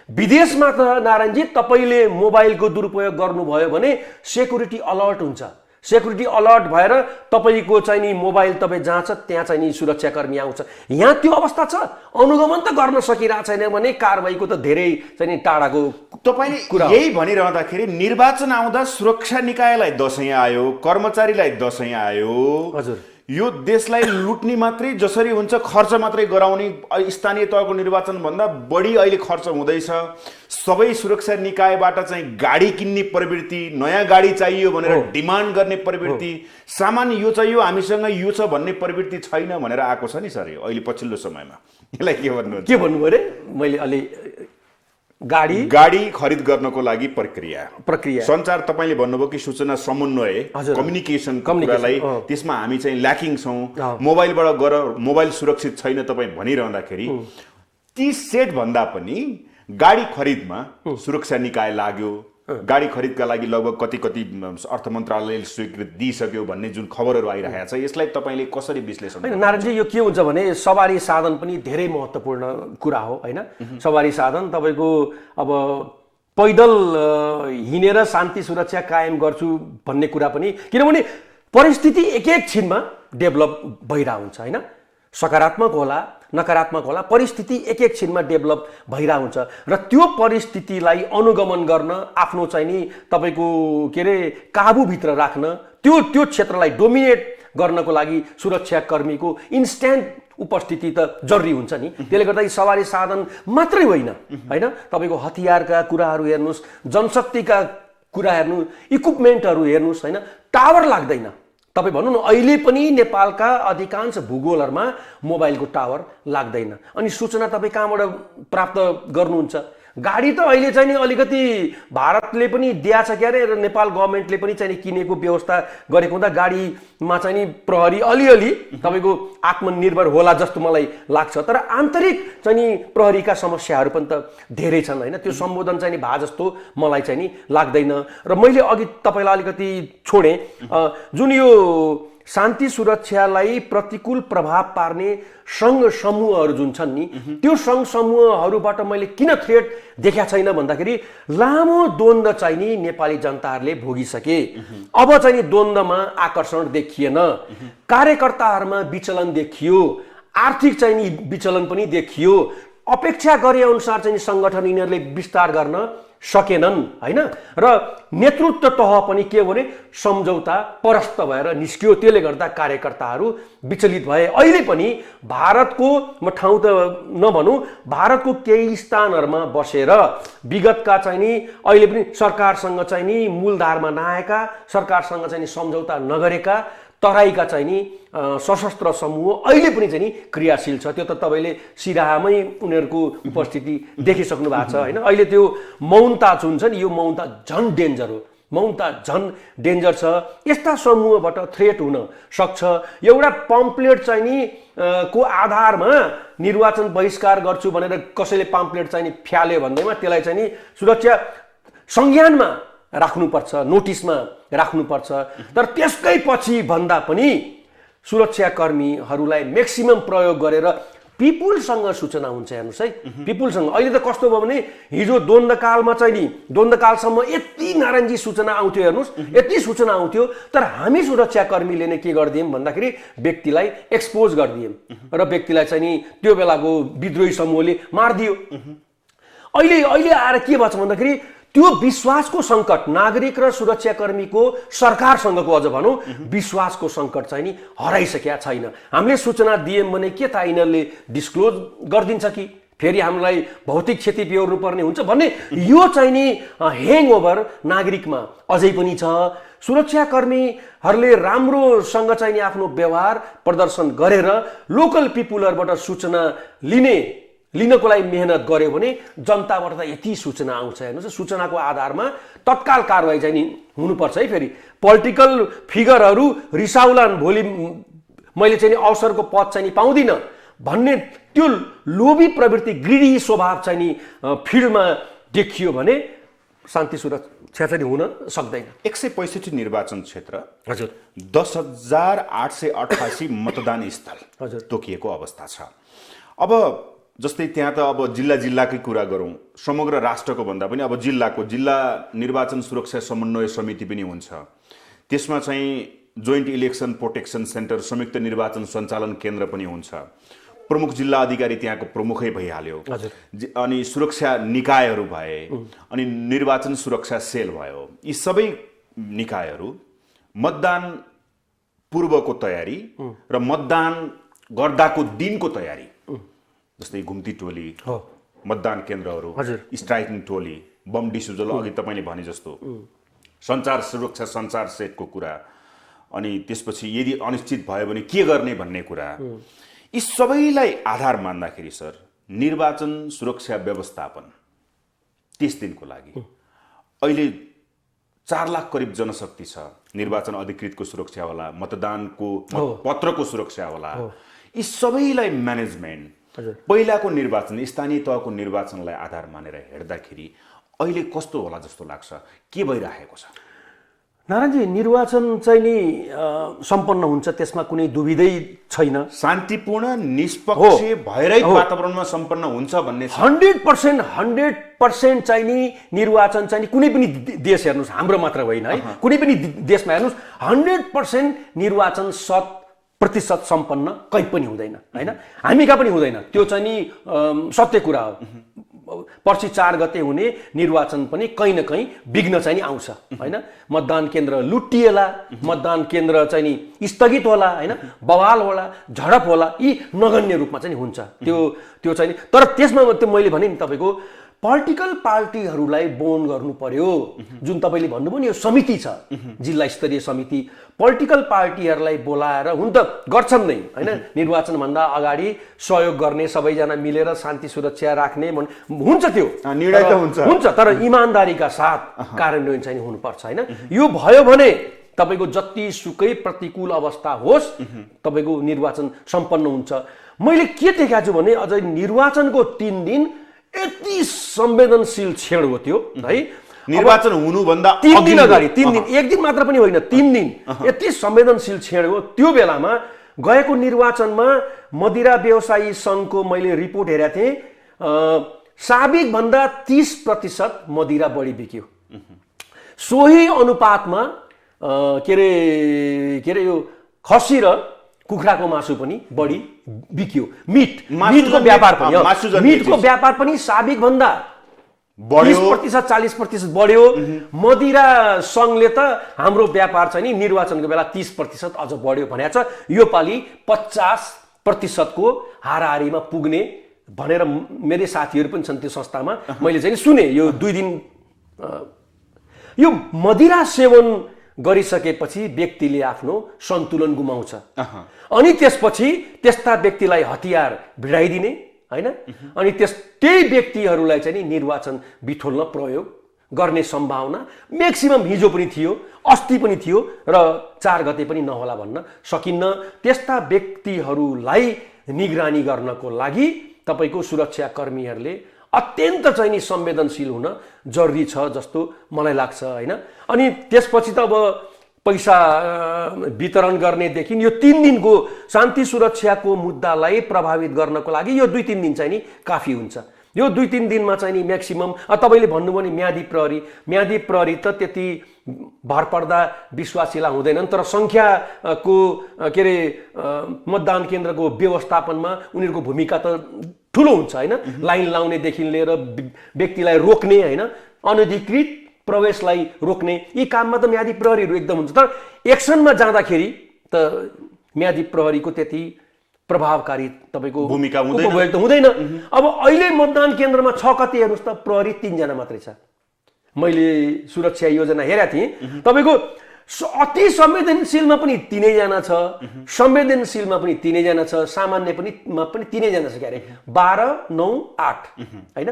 विदेशमा त नारायणजी तपाईँले मोबाइलको दुरुपयोग गर्नुभयो भने सेक्युरिटी अलर्ट हुन्छ। सेक्युरिटी अलर्ट भएर तपाईँको चाहिँ नि मोबाइल तपाईँ जहाँ छ त्यहाँ चाहिँ नि सुरक्षाकर्मी आउँछ। यहाँ त्यो अवस्था छ, अनुगमन त गर्न सकिरहेको छैन भने कारबाहीको त धेरै चाहिँ नि टाढाको तपाईँले यही भनिरहँदाखेरि निर्वाचन आउँदा सुरक्षा निकायलाई दसैँ आयो, कर्मचारीलाई दसैँ आयो। हजुर, यो देशलाई लुट्ने मात्रै जसरी हुन्छ खर्च मात्रै गराउने स्थानीय तहको निर्वाचन भन्दा बढी अहिले खर्च हुँदैछ। सबै सुरक्षा निकायबाट चाहिँ गाडी किन्ने प्रवृत्ति, नयाँ गाडी चाहियो भनेर डिमान्ड गर्ने प्रवृत्ति, सामान यो चाहियो हामीसँग यो छ भन्ने प्रवृत्ति छैन भनेर आएको छ नि सर यो अहिले पछिल्लो समयमा। यसलाई के भन्नुभयो अरे मैले अलि गाडी खरिद गर्नको लागि प्रक्रिया सञ्चार तपाईँले भन्नुभयो कि सूचना समन्वय कम्युनिकेसन कुरालाई त्यसमा हामी चाहिँ ल्याकिङ छौँ। मोबाइलबाट गएर मोबाइल सुरक्षित छैन तपाईँ भनिरहँदाखेरि 30 सेट भन्दा पनि गाडी खरिदमा सुरक्षा निकाय लाग्यो। गाडी खरिदका लागि लगभग कति अर्थ मन्त्रालयले स्वीकृति दिइसक्यो भन्ने जुन खबरहरू आइरहेको छ, यसलाई तपाईँले कसरी विश्लेषण गर्नुहुन्छ? नारायणजी, यो के हुन्छ भने सवारी साधन पनि धेरै महत्त्वपूर्ण कुरा हो हैन। सवारी साधन तपाईँको अब पैदल हिँडेर शान्ति सुरक्षा कायम गर्छु भन्ने कुरा पनि, किनभने परिस्थिति एक छिनमा डेभलप भइरहेको हुन्छ हैन। सकारात्मक होला नकारात्मक होला, परिस्थिति एक छिनमा डेभलप भइरहेको हुन्छ र त्यो परिस्थितिलाई अनुगमन गर्न आफ्नो चाहिँ नि तपाईँको के अरे काबुभित्र राख्न, त्यो क्षेत्रलाई डोमिनेट गर्नको लागि सुरक्षाकर्मीको इन्स्ट्यान्ट उपस्थिति त जरुरी हुन्छ नि। त्यसले गर्दा यी सवारी साधन मात्रै होइन हैन, तपाईँको हतियारका कुराहरू हेर्नुहोस्, जनशक्तिका कुरा हेर्नु, इक्विपमेन्टहरू हेर्नुहोस् हैन, टावर लाग्दैन। तपाईँ भन्नु न अहिले पनि नेपालका अधिकांश भूगोलहरूमा मोबाइलको टावर लाग्दैन। अनि सूचना तपाईँ कहाँबाट प्राप्त गर्नुहुन्छ? गाडी त अहिले चाहिँ नि अलिकति भारतले पनि दिया छ क्यारे र नेपाल गभर्मेन्टले पनि चाहिँ किनेको व्यवस्था गरेको हुँदा गाडीमा चाहिँ नि प्रहरी अलिअलि तपाईँको आत्मनिर्भर होला जस्तो मलाई लाग्छ। तर आन्तरिक चाहिँ नि प्रहरीका समस्याहरू पनि त धेरै छन् हैन, त्यो सम्बोधन चाहिँ नि भए जस्तो मलाई चाहिँ नि लाग्दैन। र मैले अघि तपाईँलाई अलिकति छोडेँ, जुन यो शान्ति सुरक्षालाई प्रतिकूल प्रभाव पार्ने सङ्घ समूहहरू जुन छन् नि, त्यो सङ्घ समूहहरूबाट मैले किन थ्रेट देखाएको छैन भन्दाखेरि लामो द्वन्द्व चाहिँ नि नेपाली जनताहरूले भोगिसके। अब चाहिँ नि द्वन्द्वमा आकर्षण देखिएन, कार्यकर्ताहरूमा विचलन देखियो, आर्थिक चाहिँ नि विचलन पनि देखियो। अपेक्षा गरे अनुसार चाहिँ सङ्गठन यिनीहरूले विस्तार गर्न सकेनन् हैन, र नेतृत्व तह पनि के भने सम्झौता परस्त भएर निस्कियो। त्यसले गर्दा कार्यकर्ताहरू विचलित भए। अहिले पनि भारतको, म ठाउँ त नभनौँ, भारतको केही स्थानहरूमा बसेर विगतका चाहिँ नि अहिले पनि सरकारसँग चाहिँ नि मूलधारमा नआएका, सरकारसँग चाहिँ नि सम्झौता नगरेका तराईका चाहिँ नि सशस्त्र समूह अहिले पनि चाहिँ नि क्रियाशील छ। त्यो त तपाईँले सिराहामै उनीहरूको उपस्थिति देखिसक्नु भएको छ हैन। अहिले त्यो मौनता जुन छ नि, यो मौनता झन् डेन्जर हो, मौनता झन् डेन्जर छ। यस्ता समूहबाट थ्रेट हुन सक्छ। एउटा पम्पलेट चाहिँ नि को आधारमा निर्वाचन बहिष्कार गर्छु भनेर कसैले पम्पलेट चाहिँ नि फ्याल्यो भन्दैमा त्यसलाई चाहिँ नि सुरक्षा संज्ञानमा राख्नुपर्छ, नोटिसमा राख्नुपर्छ। तर त्यसकै पछि भन्दा पनि सुरक्षाकर्मीहरूलाई म्याक्सिमम प्रयोग गरेर पिपुलसँग सूचना हुन्छ। हेर्नुहोस् है, पिपुलसँग अहिले त कस्तो भयो भने हिजो द्वन्द्वकालमा चाहिँ नि द्वन्द्वकालसम्म यति नारायणजी सूचना आउँथ्यो, हेर्नुहोस् यति सूचना आउँथ्यो, तर हामी सुरक्षाकर्मीले नै के गरिदियौँ भन्दाखेरि व्यक्तिलाई एक्सपोज गरिदियौँ र व्यक्तिलाई चाहिँ नि त्यो बेलाको विद्रोही समूहले मारिदियो। अहिले आएर के भन्छ भन्दाखेरि त्यो विश्वासको सङ्कट, नागरिक र सुरक्षाकर्मीको सरकारसँगको अझ भनौँ विश्वासको सङ्कट चाहिँ नि हराइसकेका छैन। हामीले सूचना दियौँ भने के थाहा यिनीहरूले डिस्क्लोज गरिदिन्छ कि फेरि हामीलाई भौतिक क्षति बेहोर्नु पर्ने हुन्छ भन्ने यो चाहिँ नि ह्याङओभर नागरिकमा अझै पनि छ। सुरक्षाकर्मीहरूले राम्रोसँग चाहिँ नि आफ्नो व्यवहार प्रदर्शन गरेर लोकल पिपुलहरूबाट सूचना लिनको लागि मेहनत गर्यो भने जनताबाट त यति सूचना आउँछ। हेर्नुहोस्, सूचनाको आधारमा तत्काल कारवाही चाहिँ नि हुनुपर्छ है। फेरि पोलिटिकल फिगरहरू रिसाउलान्, भोलि मैले चाहिँ नि अवसरको पद चाहिँ नि पाउँदिनँ भन्ने त्यो लोभी प्रवृत्ति, ग्रिडी स्वभाव चाहिँ नि फिल्डमा देखियो भने शान्ति सुरक्षा चाहिँ हुन सक्दैन। 165 निर्वाचन क्षेत्र, हजुर, 10,888 मतदान स्थल हजुर तोकिएको अवस्था छ। अब जस्तै त्यहाँ त अब जिल्लाकै कुरा गरौँ, समग्र राष्ट्रको भन्दा पनि अब जिल्ला निर्वाचन सुरक्षा समन्वय समिति पनि हुन्छ। त्यसमा चाहिँ जोइन्ट इलेक्सन प्रोटेक्सन सेन्टर, संयुक्त निर्वाचन सञ्चालन केन्द्र पनि हुन्छ। प्रमुख जिल्ला अधिकारी त्यहाँको प्रमुखै भइहाल्यो, अनि सुरक्षा निकायहरू भए, अनि निर्वाचन सुरक्षा सेल भयो। यी सबै निकायहरू मतदान पूर्वको तयारी र मतदान गर्दाको दिनको तयारी, जस्तै घुम्ती टोली, मतदान केन्द्रहरू, स्ट्राइकिङ टोली, बम डिस्युजल, अघि तपाईँले भने जस्तो सञ्चार सुरक्षा सञ्चार सेटको कुरा, अनि त्यसपछि यदि अनिश्चित भयो भने के गर्ने भन्ने कुरा, यी सबैलाई आधार मान्दाखेरि सर निर्वाचन सुरक्षा व्यवस्थापन 30 दिनको लागि अहिले 4 लाख करिब जनशक्ति छ। निर्वाचन अधिकृतको सुरक्षा होला, मतदानको पत्रको सुरक्षा होला, यी सबैलाई म्यानेजमेन्ट पहिलाको निर्वाचन, स्थानीय तहको निर्वाचनलाई आधार मानेर हेर्दाखेरि अहिले कस्तो होला जस्तो लाग्छ? के भइरहेको छ? नारायणजी, निर्वाचन चाहिँ नि सम्पन्न हुन्छ, त्यसमा कुनै दुविधै छैन। शान्तिपूर्ण निष्पक्ष भएरै वातावरणमा सम्पन्न हुन्छ भन्ने 100% चाहिँ नि निर्वाचन चाहिँ नि कुनै पनि देश हेर्नुहोस्, हाम्रो मात्र होइन है, कुनै पनि देशमा हेर्नुहोस् 100% निर्वाचन 100% सम्पन्न कहीँ पनि हुँदैन होइन, हामी कहाँ पनि हुँदैन। त्यो चाहिँ नि सत्य कुरा हो। पर्सि 4 गते हुने निर्वाचन पनि कहीँ न कहीँ विघ्न चाहिँ नि आउँछ होइन। मतदान केन्द्र लुटिएला, मतदान केन्द्र चाहिँ नि स्थगित होला होइन, बवाल होला, झडप होला, यी नगण्य रूपमा चाहिँ हुन्छ। त्यो चाहिँ नि, तर त्यसमा मैले भने नि तपाईँको पोलिटिकल पार्टीहरूलाई बोन गर्नु पर्यो। जुन तपाईँले भन्नुभयो नि, यो समिति छ, जिल्ला स्तरीय समिति, पोलिटिकल पार्टीहरूलाई बोलाएर हुन त गर्छन् नै होइन, निर्वाचनभन्दा अगाडि सहयोग गर्ने, सबैजना मिलेर शान्ति सुरक्षा राख्ने हुन्छ, त्यो निर्णय त हुन्छ, तर इमान्दारीका साथ कार्यान्वयन चाहिँ हुनुपर्छ होइन। यो भयो भने तपाईँको जतिसुकै प्रतिकूल अवस्था होस्, तपाईँको निर्वाचन सम्पन्न हुन्छ। मैले के देखाएको छु भने अझै निर्वाचनको 3 दिन यति संवेदनशील क्षण हो त्यो है, निर्वाचन हुनुभन्दा 3 दिन अगाडि, 3 दिन, एक दिन मात्र पनि होइन, 3 दिन यति संवेदनशील क्षण हो। त्यो बेलामा गएको निर्वाचनमा मदिरा व्यवसायी सङ्घको मैले रिपोर्ट हेरेको थिएँ, साबिक भन्दा 30% मदिरा बढी बिक्यो। सोही अनुपातमा के अरे यो खसी र कुखुराको मासु पनि बढी बिक्यो। मिटको व्यापार पनि साबिक भन्दा 30% 40% बढ्यो। मदिरा सङ्घले त हाम्रो व्यापार चाहिँ नि निर्वाचनको बेला 30% अझ बढ्यो भनेको छ। यो पालि 50% को हाराहारीमा पुग्ने भनेर मेरै साथीहरू पनि छन् त्यो संस्थामा, मैले चाहिँ सुने। यो 2 दिन यो मदिरा सेवन गरिसकेपछि व्यक्तिले आफ्नो सन्तुलन गुमाउँछ, अनि त्यसपछि त्यस्ता व्यक्तिलाई हतियार भिडाइदिने होइन, अनि त्यही व्यक्तिहरूलाई चाहिँ नि निर्वाचन बिथोल्न प्रयोग गर्ने सम्भावना म्याक्सिमम हिजो पनि थियो, अस्ति पनि थियो र 4 गते पनि नहोला भन्न सकिन्न। त्यस्ता व्यक्तिहरूलाई निगरानी गर्नको लागि तपाईँको सुरक्षाकर्मीहरूले अत्यन्त चाहिँ नि संवेदनशील हुन जरुरी छ जस्तो मलाई लाग्छ होइन। अनि त्यसपछि त अब पैसा वितरण गर्नेदेखि यो 3 दिनको शान्ति सुरक्षाको मुद्दालाई प्रभावित गर्नको लागि यो 2-3 दिन चाहिँ नि काफी हुन्छ। यो 2-3 दिनमा चाहिँ नि म्याक्सिमम तपाईँले भन्नुभयो नि म्यादी प्रहरी त त्यति भरपर्दा विश्वासिला हुँदैनन्, तर सङ्ख्याको के अरे मतदान केन्द्रको व्यवस्थापनमा उनीहरूको भूमिका त ठुलो हुन्छ होइन। लाइन लाउनेदेखि लिएर व्यक्तिलाई रोक्ने होइन, अनधिकृत प्रवेशलाई रोक्ने, यी काममा त म्यादी प्रहरीहरू एकदम हुन्छ। तर एक्सनमा जाँदाखेरि त म्यादी प्रहरीको त्यति प्रभावकारी तपाईँको भूमिका उपभोग त हुँदैन। अब अहिले मतदान केन्द्रमा 6 गते हेर्नुहोस् त प्रहरी 3 जना मात्रै छ। मैले सुरक्षा योजना हेरेको थिएँ, तपाईँको अति संवेदनशीलमा पनि 3 जना छ, संवेदनशीलमा पनि 3 जना छ, सामान्य पनि 3 जना छ। के अरे 12, 9, 8 होइन,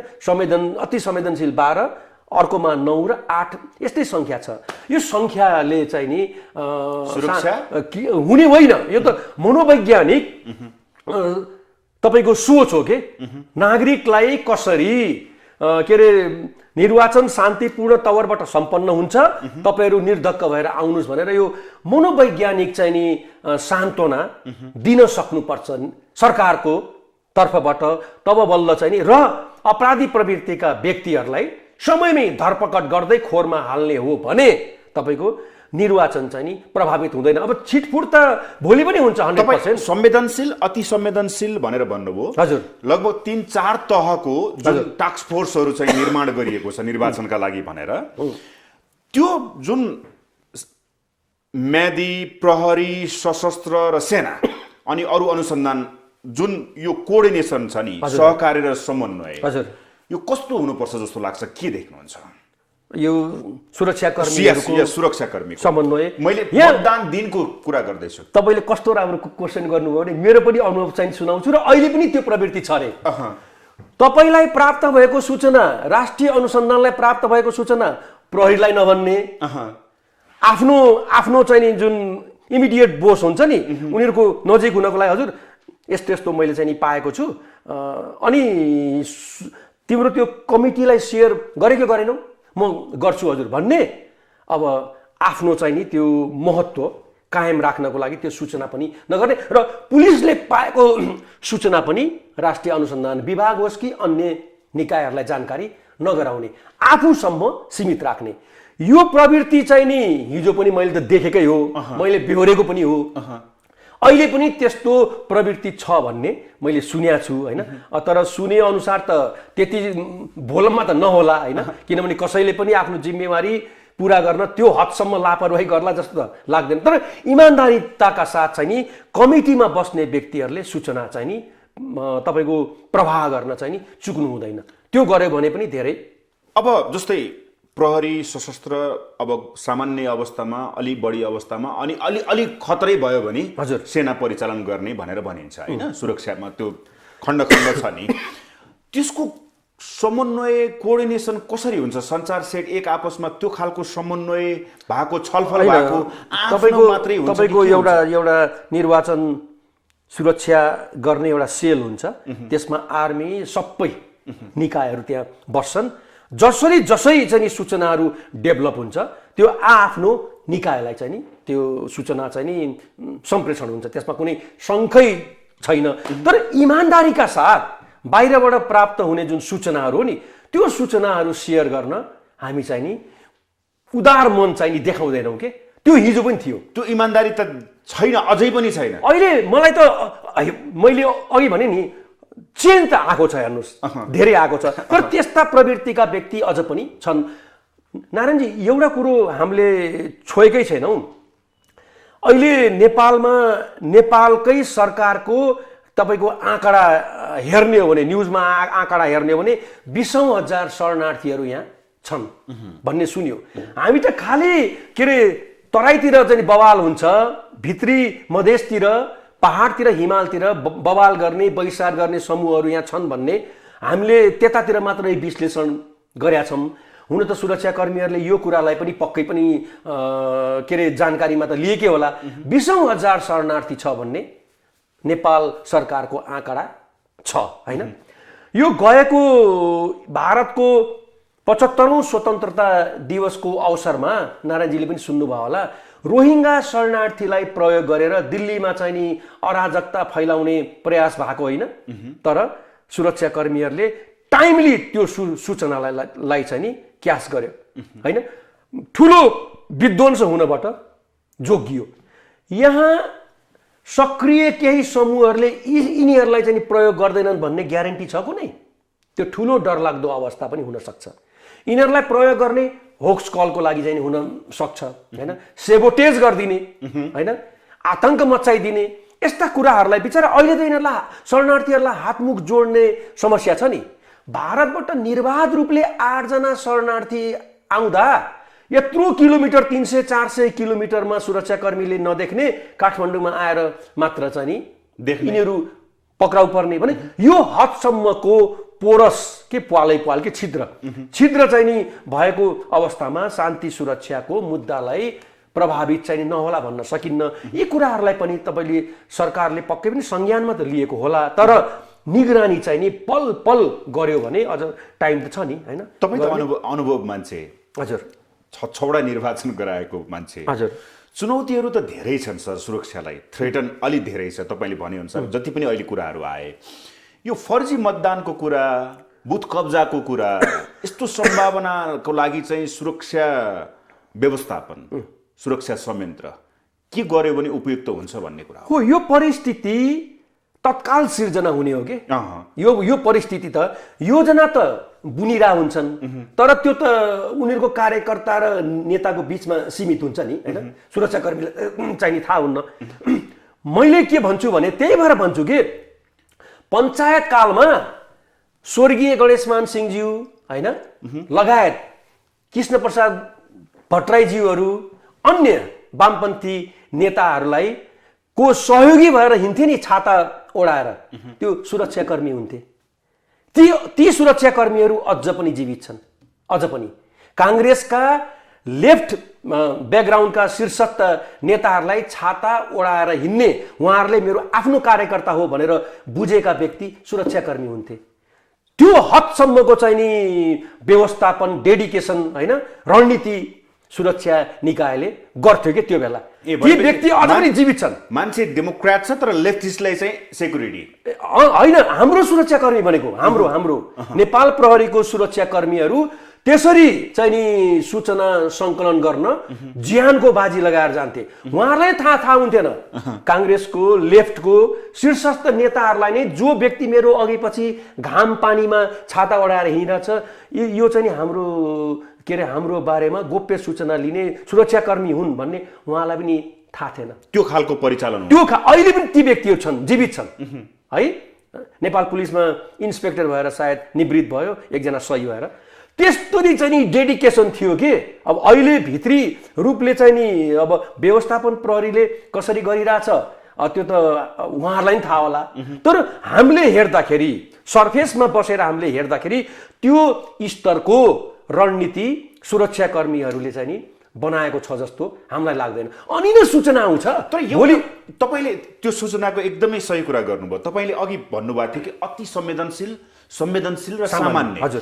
अति संवेदनशील 12, अर्कोमा 9 र 8 यस्तै सङ्ख्या छ। यो सङ्ख्याले चाहिँ नि सुरक्षा हुने होइन, यो त मनोवैज्ञानिक तपाईँको सोच हो के नागरिकलाई कसरी के अरे निर्वाचन शान्तिपूर्ण तवरबाट सम्पन्न हुन्छ, तपाईँहरू निर्धक्क भएर आउनुहोस् भनेर यो मनोवैज्ञानिक चाहिँ नि सान्त्वना दिन सक्नुपर्छ सरकारको तर्फबाट। तब बल्ल चाहिँ नि र अपराधी प्रवृत्तिका व्यक्तिहरूलाई समयमै धरपकड गर्दै खोरमा हाल्ने हो भने तपाईँको निर्वाचन चाहिँ नि प्रभावित हुँदैन। अब छिटफुट त भोलि पनि हुन्छ 100%। संवेदनशील अति संवेदनशील भनेर भन्नुभयो। हजुर, लगभग 3-4 तहको जुन टास्क फोर्सहरू चाहिँ निर्माण गरिएको छ निर्वाचनका लागि भनेर, त्यो जुन म्यादी, प्रहरी, सशस्त्र र सेना अनि अरू अनुसन्धान जुन यो कोअर्डिनेसन छ नि, सहकारी र समन्वय, हजुर, यो कस्तो हुनुपर्छ जस्तो लाग्छ? के देख्नुहुन्छ? यो सुरक्षाकर्मीको समन्वय। मैले मतदान दिनको कुरा गर्दैछु। तपाईँले कस्तो राम्रो क्वेसन गर्नुभयो भने मेरो पनि अनुभव चाहिँ सुनाउँछु र अहिले पनि त्यो प्रवृत्ति छ अरे। तपाईँलाई प्राप्त भएको सूचना, राष्ट्रिय अनुसन्धानलाई प्राप्त भएको सूचना प्रहरीलाई नभन्ने, आफ्नो चाहिँ नि जुन इमिडिएट बोस हुन्छ नि उनीहरूको नजिक हुनको लागि, हजुर यस्तो यस्तो मैले चाहिँ नि पाएको छु अनि तिम्रो त्यो कमिटीलाई सेयर गरेको गरेनौ, म गर्छु हजुर भन्ने। अब आफ्नो चाहिँ नि त्यो महत्त्व कायम राख्नको लागि त्यो सूचना पनि नगर्ने र पुलिसले पाएको सूचना पनि राष्ट्रिय अनुसन्धान विभाग होस् कि अन्य निकायहरूलाई जानकारी नगराउने, आफूसम्म सीमित राख्ने। यो प्रवृत्ति चाहिँ नि हिजो पनि मैले त देखेकै हो, मैले बेहोरेको पनि हो, अहिले पनि त्यस्तो प्रवृत्ति छ भन्ने मैले सुनेको छु होइन। तर सुने अनुसार त त्यति भोलममा त नहोला होइन, किनभने कसैले पनि आफ्नो जिम्मेवारी पुरा गर्न त्यो हदसम्म लापरवाही गर्ला जस्तो त लाग्दैन। तर इमान्दारिताका साथ चाहिँ नि कमिटीमा बस्ने व्यक्तिहरूले सूचना चाहिँ नि तपाईँको प्रवाह गर्न चाहिँ नि चुक्नु हुँदैन। त्यो गर्यो भने पनि धेरै। अब जस्तै प्रहरी, सशस्त्र अब सामान्य अवस्थामा, अलि बढी अवस्थामा अनि अलि खतरै भयो भने हजुर सेना परिचालन गर्ने भनेर भनिन्छ होइन। सुरक्षामा त्यो खण्ड छ नि, त्यसको समन्वय कोअर्डिनेसन कसरी हुन्छ? संचार सेट एक आपसमा त्यो खालको समन्वय भएको, छलफल भएको तपाईँको मात्रै हुन्छ? तपाईँको एउटा निर्वाचन सुरक्षा गर्ने एउटा सेल हुन्छ, त्यसमा आर्मी सबै निकायहरू त्यहाँ बस्छन्। जसरी चाहिँ नि सूचनाहरू डेभलप हुन्छ त्यो आफ्नो निकायलाई चाहिँ नि त्यो सूचना चाहिँ नि सम्प्रेषण हुन्छ, त्यसमा कुनै शङ्कै छैन। तर इमान्दारीका साथ बाहिरबाट प्राप्त हुने जुन सूचनाहरू हो नि, त्यो सूचनाहरू सेयर गर्न हामी चाहिँ नि उदार मन चाहिँ नि देखाउँदैनौँ के। त्यो हिजो पनि थियो, त्यो इमान्दारी त छैन, अझै पनि छैन। अहिले मलाई त मैले अघि भने नि चेन्ज त आएको छ, हेर्नुहोस् धेरै आएको छ। तर त्यस्ता प्रवृत्तिका व्यक्ति अझ पनि छन्। नारायणजी, एउटा कुरो हामीले छोएकै छैनौँ। अहिले नेपालमा नेपालकै सरकारको तपाईँको आँकडा हेर्ने हो भने, न्युजमा आँकडा हेर्ने हो भने 20,000 शरणार्थीहरू यहाँ छन् भन्ने सुन्यो। हामी त खालि के अरे तराईतिर चाहिँ बवाल हुन्छ, भित्री मधेसतिर, पहाडतिर, हिमालतिर बवाल गर्ने, बहिष्कार गर्ने समूहहरू यहाँ छन् भन्ने हामीले त्यतातिर मात्रै विश्लेषण गरेका छौँ। हुन त सुरक्षाकर्मीहरूले यो कुरालाई पनि पक्कै पनि के अरे जानकारीमा त लिएकै होला। 20,000 शरणार्थी छ भन्ने नेपाल सरकारको आँकडा छ होइन। यो गएको भारतको 75औं स्वतन्त्रता दिवसको अवसरमा नारायणजीले पनि सुन्नुभयो होला, रोहिङ्गा शरणार्थीलाई प्रयोग गरेर दिल्लीमा चाहिँ नि अराजकता फैलाउने प्रयास भएको होइन। तर सुरक्षाकर्मीहरूले टाइमली त्यो सूचनालाई चाहिँ नि क्याच गर्यो होइन, ठुलो विध्वंस हुनबाट जोगियो। यहाँ सक्रिय केही समूहहरूले यिनीहरूलाई चाहिँ प्रयोग गर्दैनन् भन्ने ग्यारेन्टी छ कुनै? त्यो ठुलो डरलाग्दो अवस्था पनि हुन सक्छ। यिनीहरूलाई प्रयोग गर्ने होक्स कलको लागि चाहिँ हुन सक्छ होइन, सेबोटेज गरिदिने होइन, आतंक मचाइदिने, यस्ता कुराहरूलाई बिचरा अहिले त यिनीहरूलाई शरणार्थीहरूलाई हातमुख जोड्ने समस्या छ नि। भारतबाट निर्बाध रूपले 8 जना शरणार्थी आउँदा यत्रो किलोमिटर 300-400 किलोमिटरमा सुरक्षाकर्मीले नदेख्ने काठमाडौँमा आएर मात्र चाहिँ नि यिनीहरू पक्राउ पर्ने भने यो हदसम्मको पोरस के पालै के छिद्र चाहिँ नि भएको अवस्थामा शान्ति सुरक्षाको मुद्दालाई प्रभावित चाहिँ नहोला भन्न सकिन्न। यी कुराहरूलाई पनि तपाईँले सरकारले पक्कै पनि संज्ञानमा त लिएको होला। तर निगरानी चाहिँ नि पल पल गर्यो भने अझ टाइम त छ नि हैन? तपाईँ त अनुभव मान्छे, हजुर, 6वटा निर्वाचन गराएको मान्छे। हजुर। चुनौतीहरू त धेरै छन् सर, सुरक्षालाई थ्रेटन अलि धेरै छ। तपाईँले भनेअनुसार जति पनि अहिले कुराहरू आए, यो फर्जी मतदानको कुरा, बुथ कब्जाको कुरा, यस्तो सम्भावनाको लागि चाहिँ सुरक्षा व्यवस्थापन, सुरक्षा संयन्त्र के गर्यो भने उपयुक्त हुन्छ भन्ने कुरा हो। यो परिस्थिति तत्काल सिर्जना हुने हो कि यो परिस्थिति त योजना त बुनिरा हुन्छन्, तर त्यो त उनीहरूको कार्यकर्ता र नेताको बीचमा सीमित हुन्छ नि हैन? सुरक्षाकर्मीलाई चाहिँ थाहा हुन्न। मैले के भन्छु भने त्यही भएर भन्छु कि पञ्चायत कालमा स्वर्गीय गणेशमान सिंहज्यू हैन लगायत कृष्णप्रसाद भट्टराईज्यूहरू अन्य वामपन्थी नेताहरूलाई को सहयोगी भएर हिँड्थे नि छाता ओढाएर, त्यो सुरक्षाकर्मी हुन्थे। ती सुरक्षाकर्मीहरू अझ पनि जीवित छन्। अझ पनि काङ्ग्रेसका लेफ्ट ब्याकग्राउन्डका शीर्षस्थ नेताहरूलाई छाता ओढाएर हिँड्ने उहाँहरूले मेरो आफ्नो कार्यकर्ता हो भनेर बुझेका व्यक्ति सुरक्षाकर्मी हुन्थे। त्यो हदसम्मको चाहिँ नि व्यवस्थापन, डेडिकेसन हैन, रणनीति सुरक्षा निकायले गर्थ्यो कि त्यो बेला। ती व्यक्ति अझ पनि जीवित छन्। मान्छे डेमोक्रेट छ तर लेफ्टिस्टलाई चाहिँ सेक्युरिटी होइन। हाम्रो सुरक्षाकर्मी भनेको हाम्रो नेपाल प्रहरीको सुरक्षाकर्मीहरू त्यसरी चाहिँ नि सूचना सङ्कलन गर्न ज्यानको बाजी लगाएर जान्थे। उहाँहरूलाई थाहा हुन्थेन काङ्ग्रेसको लेफ्टको शीर्षस्थ नेताहरूलाई नै जो व्यक्ति मेरो अघि पछि घाम पानीमा छाता ओढाएर हिँडिरहेछ यो चाहिँ नि हाम्रो के अरे हाम्रो बारेमा गोप्य सूचना लिने सुरक्षाकर्मी हुन् भन्ने उहाँलाई पनि थाहा थिएन। त्यो खालको परिचालन अहिले पनि ती व्यक्तिहरू छन्, जीवित छन् है। नेपाल पुलिसमा इन्सपेक्टर भएर सायद निवृत्त भयो एकजना सही भएर। त्यस्तरी चाहिँ नि डेडिकेसन थियो कि अब अहिले भित्री रूपले चाहिँ नि अब व्यवस्थापन प्रहरीले कसरी गरिरहेछ त्यो त उहाँहरूलाई पनि थाहा होला। तर हामीले हेर्दाखेरि सर्फेसमा बसेर हामीले हेर्दाखेरि त्यो स्तरको रणनीति सुरक्षाकर्मीहरूले चाहिँ नि बनाएको छ जस्तो हामीलाई लाग्दैन। अनि नै सूचना आउँछ। तर भोलि तपाईँले त्यो सूचनाको एकदमै सही कुरा गर्नुभयो। तपाईँले अघि भन्नुभएको थियो कि अति संवेदनशील र सामान्य। हजुर।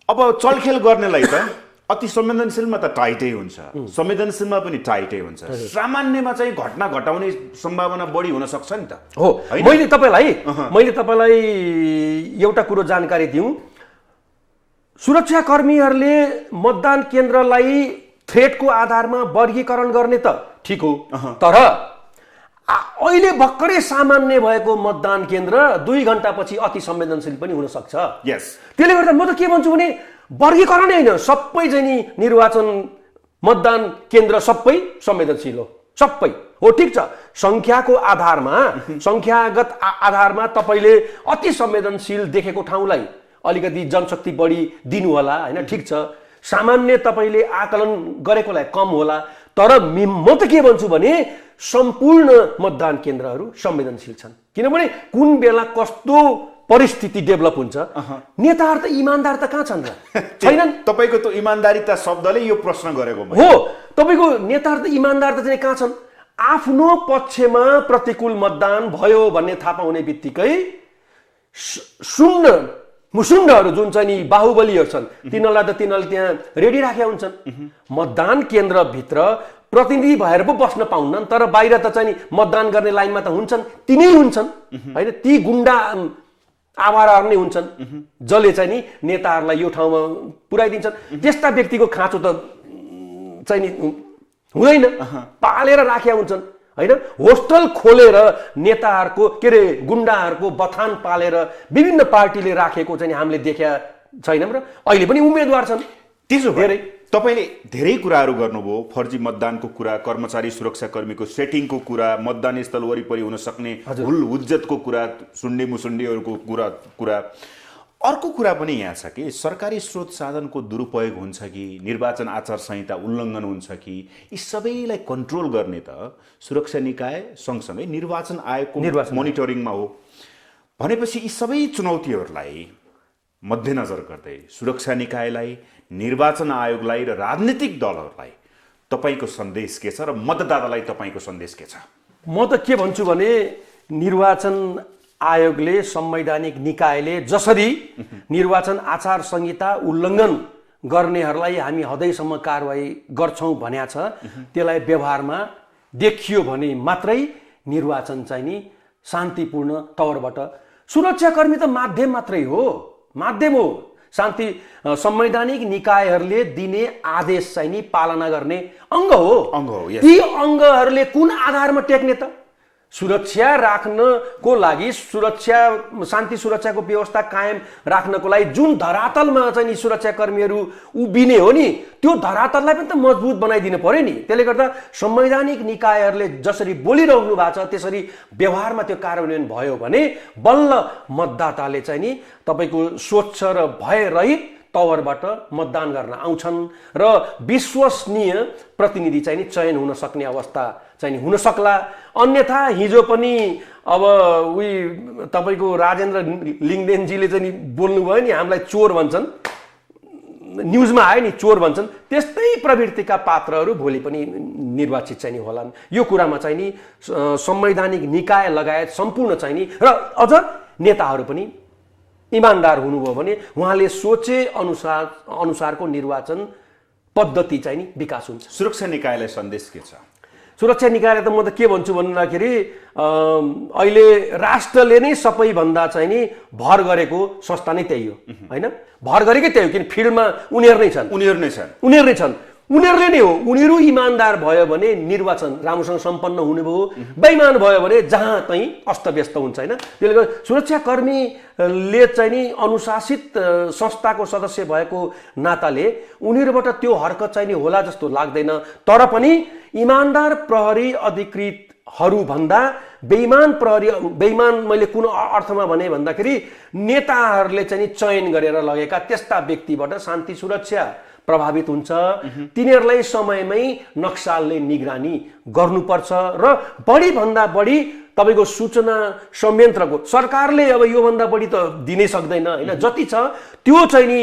अब चलखेल गर्नेलाई त अति संवेदनशीलमा त टाइटै हुन्छ, संवेदनशीलमा पनि टाइटै हुन्छ, सामान्यमा चाहिँ घटना घटाउने सम्भावना बढी हुन सक्छ नि त। हो। मैले तपाईँलाई एउटा कुरो जानकारी दिउँ। सुरक्षाकर्मीहरूले मतदान केन्द्रलाई थ्रेटको आधारमा वर्गीकरण गर्ने त ठिक हो, तर अहिले भर्खरै सामान्य भएको मतदान केन्द्र 2 घण्टापछि अति संवेदनशील पनि हुन सक्छ। त्यसले गर्दा म त के भन्छु भने वर्गीकरणै होइन, सबै चाहिँ नि निर्वाचन मतदान केन्द्र सबै संवेदनशील हो, सबै हो। ठिक छ, संख्याको आधारमा संख्यागत आधारमा तपाईँले अति संवेदनशील देखेको ठाउँलाई अलिकति जनशक्ति बढी दिनु होला हैन, ठिक छ। सामान्य तपाईँले आकलन गरेकोलाई कम होला, तर म त के भन्छु भने सम्पूर्ण मतदान केन्द्रहरू संवेदनशील छन्। किनभने कुन बेला कस्तो परिस्थिति डेभलप हुन्छ, नेताहरू त इमान्दार त कहाँ छन् र? छैनन्। तपाईँको त इमान्दारिता शब्दले यो प्रश्न गरेको हो। तपाईँको नेताहरू त इमान्दार त चाहिँ कहाँ छन्? आफ्नो पक्षमा प्रतिकूल मतदान भयो भन्ने थाहा पाउने बित्तिकै मुसुण्डहरू जुन चाहिँ नि बाहुबलीहरू छन् तिनीहरूलाई त तिनीहरूले त्यहाँ रेडी राखेका हुन्छन्। मतदान केन्द्रभित्र प्रतिनिधि भएर पो बस्न पाउन्नन्, तर बाहिर त चाहिँ नि मतदान गर्ने लाइनमा त हुन्छन्, तिनै हुन्छन् होइन। ती गुन्डा आवाराहरू नै हुन्छन् जसले चाहिँ नि नेताहरूलाई यो ठाउँमा पुर्याइदिन्छन्। त्यस्ता व्यक्तिको खाँचो त चाहिँ नि हुँदैन, पालेर राखेका हुन्छन् हैन। होस्टल खोलेर नेताहरूको के अरे गुन्डाहरूको बथान पालेर विभिन्न पार्टीले राखेको चाहिँ हामीले देखेका छैनौँ र अहिले पनि उम्मेदवार छन्। त्यसो भए तपाईँले धेरै कुराहरू गर्नुभयो, फर्जी मतदानको कुरा, कर्मचारी सुरक्षाकर्मीको सेटिङको कुरा, मतदान स्थल वरिपरि हुन सक्ने हुल हुज्जतको कुरा, सुन्ने मुसुन्डीहरूको कुरा। अर्को कुरा पनि यहाँ छ कि सरकारी स्रोत साधनको दुरुपयोग हुन्छ कि निर्वाचन आचार संहिता उल्लङ्घन हुन्छ कि यी सबैलाई कन्ट्रोल गर्ने त सुरक्षा निकाय सँगसँगै निर्वाचन आयोगको मोनिटरिङमा हो। भनेपछि यी सबै चुनौतीहरूलाई मध्यनजर गर्दै सुरक्षा निकायलाई, निर्वाचन आयोगलाई र राजनीतिक दलहरूलाई तपाईँको सन्देश के छ र मतदातालाई तपाईँको सन्देश के छ? म त के भन्छु भने निर्वाचन आयोगले संवैधानिक निकायले जसरी निर्वाचन आचार संहिता उल्लङ्घन गर्नेहरूलाई हामी हदैसम्म कारवाही गर्छौँ भन्या छ, त्यसलाई व्यवहारमा देखियो भने मात्रै निर्वाचन चाहिँ नि शान्तिपूर्ण तौरबाट, सुरक्षाकर्मी त माध्यम मात्रै हो, माध्यम हो। शान्ति संवैधानिक निकायहरूले दिने आदेश चाहिँ नि पालना गर्ने अङ्ग हो। ती अङ्गहरूले कुन आधारमा टेक्ने त? सुरक्षा राख्नको लागि, शान्ति सुरक्षाको व्यवस्था कायम राख्नको लागि जुन धरातलमा चाहिँ नि सुरक्षाकर्मीहरू उभिने हो नि, त्यो धरातललाई पनि त मजबुत बनाइदिनु पर्यो नि। त्यसले गर्दा संवैधानिक निकायहरूले जसरी बोलिरहनु भएको छ त्यसरी व्यवहारमा त्यो कार्यान्वयन भयो भने बल्ल मतदाताले चाहिँ नि तपाईँको स्वच्छ र भयरहित तवरबाट मतदान गर्न आउँछन् र विश्वसनीय प्रतिनिधि चाहिँ नि चयन हुन सक्ने अवस्था चाहिँ हुन सक्ला। अन्यथा हिजो पनि अब उही तपाईँको राजेन्द्र लिङ्गदेनजीले चाहिँ नि बोल्नुभयो नि, हामीलाई चोर भन्छन्, न्युजमा आयो नि चोर भन्छन्, त्यस्तै प्रवृत्तिका पात्रहरू भोलि पनि निर्वाचित चाहिँ नि होलान्। यो कुरामा चाहिँ नि संवैधानिक निकाय लगायत सम्पूर्ण चाहिँ नि र अझ नेताहरू पनि इमानदार हुनुभयो भने उहाँले सोचे अनुसारको निर्वाचन पद्धति चाहिँ नि विकास हुन्छ। सुरक्षा निकायलाई सन्देश के छ? सुरक्षा निकायले त म त के भन्छु भन्दाखेरि अहिले राष्ट्रले नै सबैभन्दा चाहिँ नि भर गरेको संस्था नै त्यही हो, होइन? भर गरेकै त्यही हो, किन फिल्डमा उनीहरू नै छन्। उनीहरूले नै हो। उनीहरू इमानदार भयो भने निर्वाचन राम्रोसँग सम्पन्न हुने भयो, बेइमान भयो भने जहाँ तहीँ अस्तव्यस्त हुन्छ, होइन? त्यसले गर्दा सुरक्षाकर्मीले चाहिँ नि अनुशासित संस्थाको सदस्य भएको नाताले उनीहरूबाट त्यो हरकत चाहिँ नि होला जस्तो लाग्दैन। तर पनि इमानदार प्रहरी अधिकृतहरू भन्दा बेइमान मैले कुन अर्थमा भने भन्दाखेरि नेताहरूले चाहिँ नि चयन गरेर लगेका त्यस्ता व्यक्तिबाट शान्ति सुरक्षा प्रभावित हुन्छ। तिनीहरूलाई समयमै नक्सालले निगरानी गर्नुपर्छ र बढीभन्दा बढी तपाईँको सूचना संयन्त्रको सरकारले अब योभन्दा बढी त दिनै सक्दैन, होइन? जति छ त्यो चाहिँ नि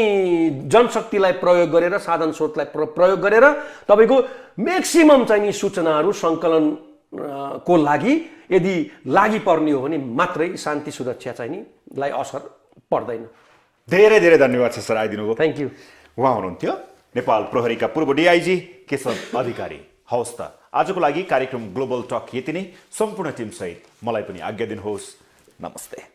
जनशक्तिलाई प्रयोग गरेर, साधन स्रोतलाई प्रयोग गरेर तपाईँको म्याक्सिमम चाहिँ नि सूचनाहरू सङ्कलनको लागि यदि लागि पर्ने हो भने मात्रै शान्ति सुरक्षा चाहिँ नि लाई असर पर्दैन। धेरै धेरै धन्यवाद छ सर, आइदिनु भयो। Thank you. उहाँ हुनुहुन्थ्यो नेपाल प्रहरीका पूर्व डिआइजी केशव अधिकारी। हवस् त, आजको लागि कार्यक्रम ग्लोबल टक यति नै। सम्पूर्ण टिमसहित मलाई पनि आज्ञा दिनुहोस्। नमस्ते।